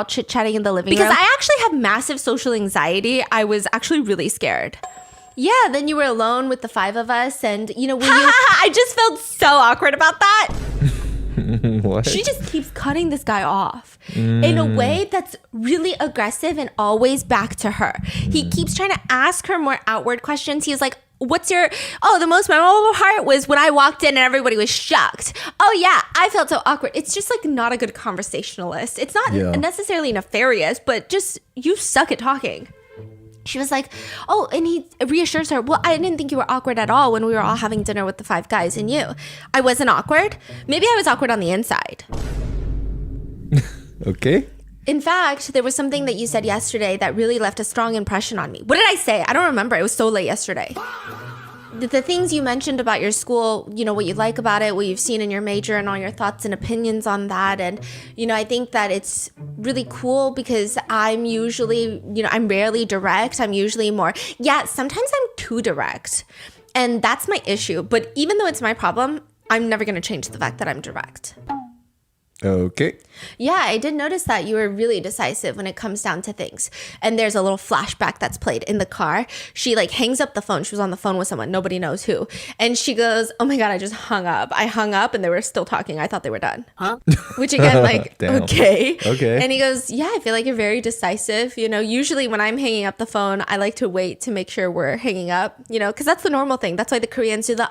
chit-chatting in the living room. Because I actually have massive social anxiety. I was actually really scared. Yeah, then you were alone with the 5 of us and, you know, when you... I just felt so awkward about that.
What?
She just keeps cutting this guy off in a way that's really aggressive and always back to her. He keeps trying to ask her more outward questions. He's like, the most memorable part was when I walked in and everybody was shocked. Oh yeah, I felt so awkward. It's just like not a good conversationalist. It's not necessarily nefarious, but just you suck at talking. She was like, oh, and he reassures her, well, I didn't think you were awkward at all when we were all having dinner with the 5 guys and you. I wasn't awkward. Maybe I was awkward on the inside.
Okay.
In fact, there was something that you said yesterday that really left a strong impression on me. What did I say? I don't remember. It was so late yesterday. The things you mentioned about your school, you know, what you like about it, what you've seen in your major and all your thoughts and opinions on that. And, you know, I think that it's really cool because I'm usually, you know, I'm rarely direct. I'm usually more, sometimes I'm too direct. And that's my issue. But even though it's my problem, I'm never going to change the fact that I'm direct.
Okay.
Yeah, I did notice that you were really decisive when it comes down to things. And there's a little flashback that's played in the car. She like hangs up the phone. She was on the phone with someone. Nobody knows who. And she goes, oh my God, I just hung up. I hung up and they were still talking. I thought they were done. Huh? Which again, like,
Damn.
okay.
Okay.
And he goes, yeah, I feel like you're very decisive. You know, usually when I'm hanging up the phone, I like to wait to make sure we're hanging up, you know, because that's the normal thing. That's why the Koreans do the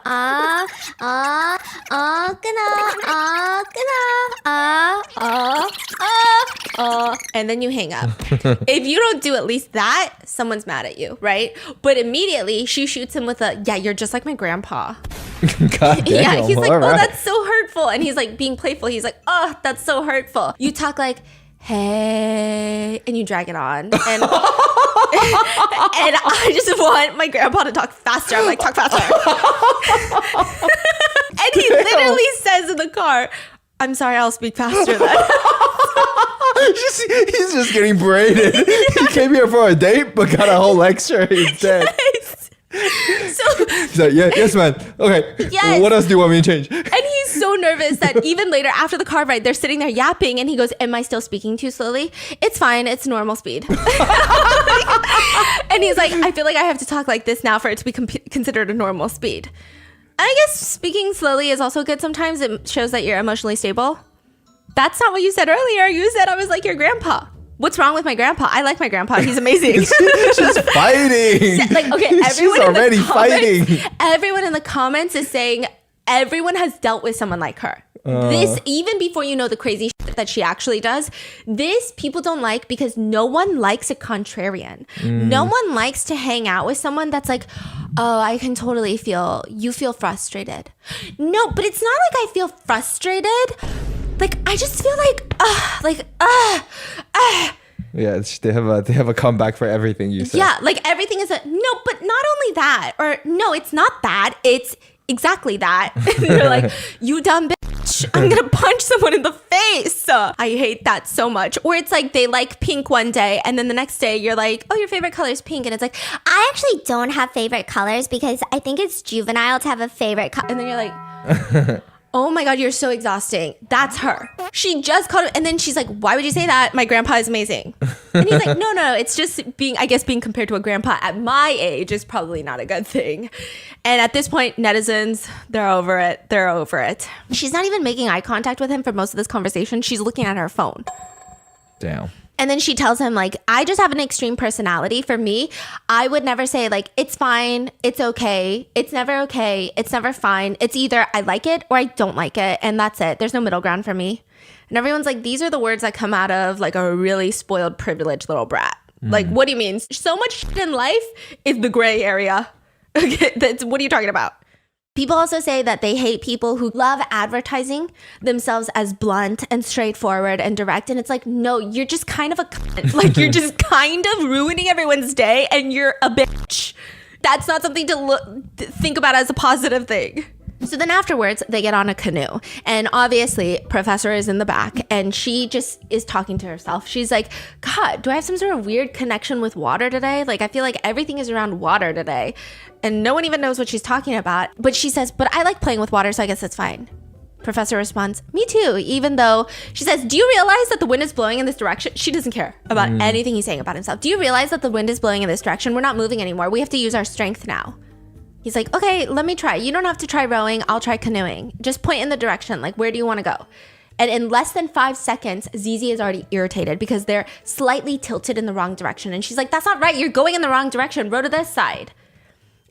and then you hang up. If you don't do at least that, someone's mad at you, right? But immediately she shoots him with a, yeah, you're just like my grandpa.
God damn.
Yeah, he's like,
all
oh,
right.
that's so hurtful. And he's like being playful. He's like, oh, that's so hurtful. You talk like, hey, and you drag it on. And, and I just want my grandpa to talk faster. I'm like, talk faster. And he literally says in the car, I'm sorry, I'll speak faster then.
He's just getting braided. He came here for a date, but got a whole lecture instead.
Yes. So
He's like, yeah, yes, man. Okay.
Yes.
What else do you want me to change?
and he's so nervous that even later after the car ride, they're sitting there yapping and he goes, am I still speaking too slowly? It's fine. It's normal speed. And he's like, I feel like I have to talk like this now for it to be considered a normal speed. I guess speaking slowly is also good sometimes. It shows that you're emotionally stable. That's not what you said earlier. You said I was like your grandpa. What's wrong with my grandpa? I like my grandpa. He's amazing.
She's fighting.
Like, okay, everyone
She's already
in the comments,
fighting.
Everyone in the comments is saying everyone has dealt with someone like her. This, even before you know the crazy shit that she actually does, this people don't like because no one likes a contrarian. No one likes to hang out with someone that's like, oh, I can totally feel, you feel frustrated. No, but it's not like I feel frustrated. Like, I just feel like,
Yeah, they have a comeback for everything you say.
yeah, like everything is no, but not only that, or no, it's not that, it's exactly that. And you're like, you dumb bitch, I'm gonna punch someone in the face. I hate that so much. Or it's like they like pink one day and then the next day you're like, oh, your favorite color is pink, and it's like,
I actually don't have favorite colors because I think it's juvenile to have a favorite color.
and then you're like, oh my God, you're so exhausting. That's her. She just called it. And then she's like, why would you say that? My grandpa is amazing. And he's like, no, it's just being compared to a grandpa at my age is probably not a good thing. And at this point, netizens, they're over it. She's not even making eye contact with him for most of this conversation. She's looking at her phone.
Damn.
And then she tells him, like, I just have an extreme personality. For me, I would never say, like, it's fine, it's okay, it's never fine. It's either I like it or I don't like it, and that's it. There's no middle ground for me. And everyone's like, these are the words that come out of, like, a really spoiled, privileged little brat. Like, what do you mean? So much shit in life is the gray area. Okay, what are you talking about? People also say that they hate people who love advertising themselves as blunt and straightforward and direct. And it's like, no, you're just kind of a cunt. Like, you're just kind of ruining everyone's day and you're a bitch. That's not something to think about as a positive thing. So then afterwards, they get on a canoe. And obviously, Professor is in the back and she just is talking to herself. She's like, God, do I have some sort of weird connection with water today? Like, I feel like everything is around water today. And no one even knows what she's talking about. But she says, but I like playing with water, so I guess that's fine. Professor responds, me too, even though she says, do you realize that the wind is blowing in this direction? She doesn't care about anything he's saying about himself. Do you realize that the wind is blowing in this direction? We're not moving anymore. We have to use our strength now. He's like, okay, let me try. You don't have to try rowing. I'll try canoeing. Just point in the direction. Like, where do you want to go? And in less than 5 seconds, Zizi is already irritated because they're slightly tilted in the wrong direction. And she's like, that's not right. You're going in the wrong direction. Row to this side.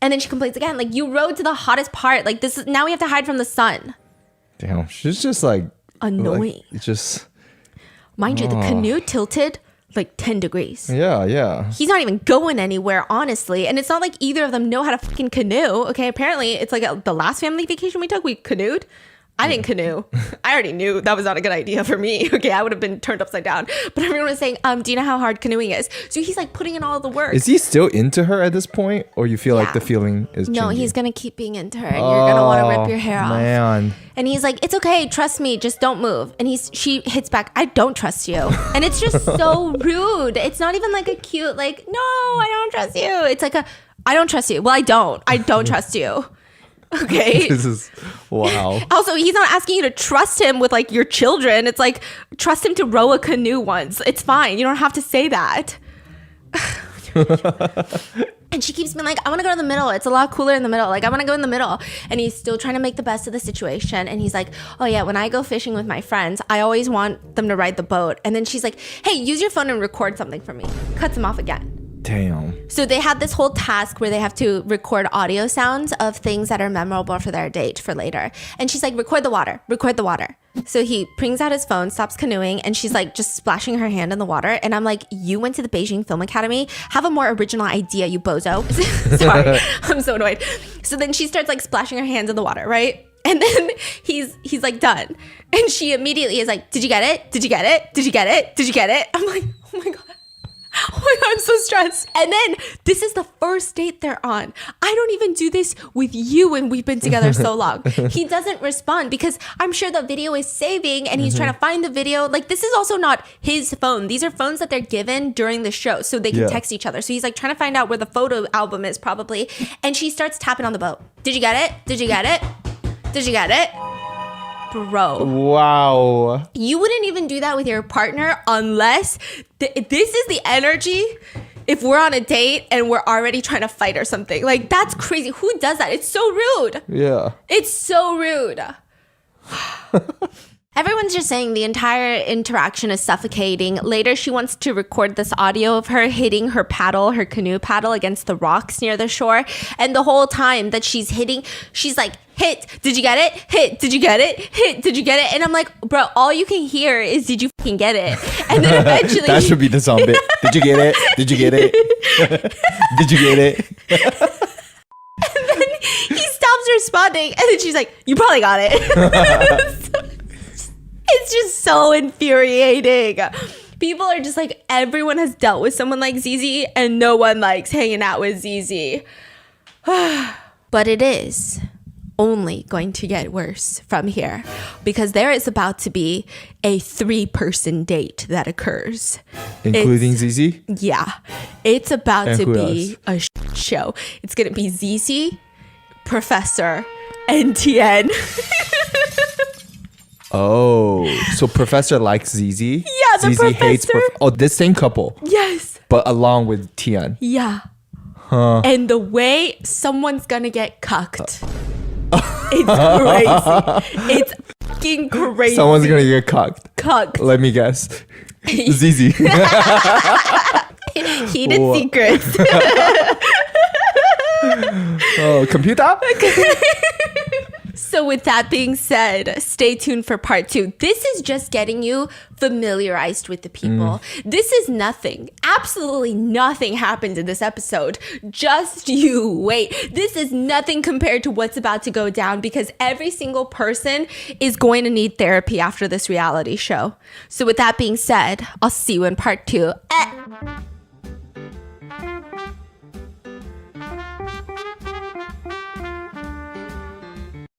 And then she complains again, like, you rode to the hottest part. Like, this is, now we have to hide from the sun.
Damn, she's just like
Annoying.
Like, just
Mind you, the canoe tilted like 10 degrees.
yeah.
He's not even going anywhere, honestly. And it's not like either of them know how to fucking canoe. Okay, apparently it's like the last family vacation we took, we canoed. I didn't canoe. I already knew that was not a good idea for me. Okay, I would have been turned upside down. But everyone was saying, do you know how hard canoeing is? So he's like putting in all the work.
Is he still into her at this point, or you feel like the feeling is
No,
changing?
he's gonna keep being into her, and you're gonna want to rip your hair off.
Man.
And he's like, it's okay, trust me, just don't move. And she hits back, I don't trust you. And it's just so rude. It's not even like a cute, like, no, I don't trust you. It's like I don't trust you. Well, I don't trust you. Okay.
This is wow.
Also, he's not asking you to trust him with like your children. It's like, trust him to row a canoe once. It's fine. You don't have to say that. And she keeps being like, I want to go to the middle. It's a lot cooler in the middle. Like, I want to go in the middle. And he's still trying to make the best of the situation. And he's like, oh yeah, when I go fishing with my friends, I always want them to ride the boat. And then she's like, hey, use your phone and record something for me. Cuts him off again.
Damn.
So they had this whole task where they have to record audio sounds of things that are memorable for their date for later. And she's like, record the water. So he brings out his phone, stops canoeing, and she's like just splashing her hand in the water. And I'm like, you went to the Beijing Film Academy? Have a more original idea, you bozo. Sorry, I'm so annoyed. So then she starts like splashing her hands in the water, right? And then he's like done. And she immediately is like, did you get it? Did you get it? Did you get it? Did you get it? I'm like, oh my God. Oh my God, I'm so stressed. And then this is the first date they're on. I don't even do this with you and we've been together so long. He doesn't respond because I'm sure the video is saving and he's trying to find the video. Like, this is also not his phone. These are phones that they're given during the show so they can text each other. So he's like trying to find out where the photo album is probably. And she starts tapping on the boat. Did you get it? Did you get it? Did you get it? Bro.
Wow.
You wouldn't even do that with your partner unless this is the energy if we're on a date and we're already trying to fight or something. Like, that's crazy. Who does that? It's so rude.
Yeah.
It's so rude. Everyone's just saying the entire interaction is suffocating. Later, she wants to record this audio of her hitting her canoe paddle against the rocks near the shore. And the whole time that she's like hit, did you get it? Hit, did you get it? Hit, did you get it? And I'm like, bro, all you can hear is, did you fucking get it? And then eventually
That should be the song bit. Did you get it? Did you get it? Did you get it?
he stops responding, and then she's like, you probably got it. It's just so infuriating. People are just like, everyone has dealt with someone like ZZ, and no one likes hanging out with ZZ. But it is only going to get worse from here, because there is about to be a 3-person date that occurs.
Including ZZ?
Yeah. It's about
And
to
who
be a show. It's going to be ZZ, Professor, and Tien.
Oh, so Professor likes ZZ?
Yeah, the
ZZ hates
professor.
this same couple,
Yes.
but along with Tian.
Yeah. And the way someone's gonna get cucked. It's crazy. It's fucking crazy.
Someone's gonna get cocked.
cucked.
Let me guess. ZZ.
Heated
Whoa.
secrets.
Oh, computer?
So with that being said, stay tuned for part 2. This is just getting you familiarized with the people. This is nothing. Absolutely nothing happened in this episode. Just you wait. This is nothing compared to what's about to go down, because every single person is going to need therapy after this reality show. So with that being said, I'll see you in part 2.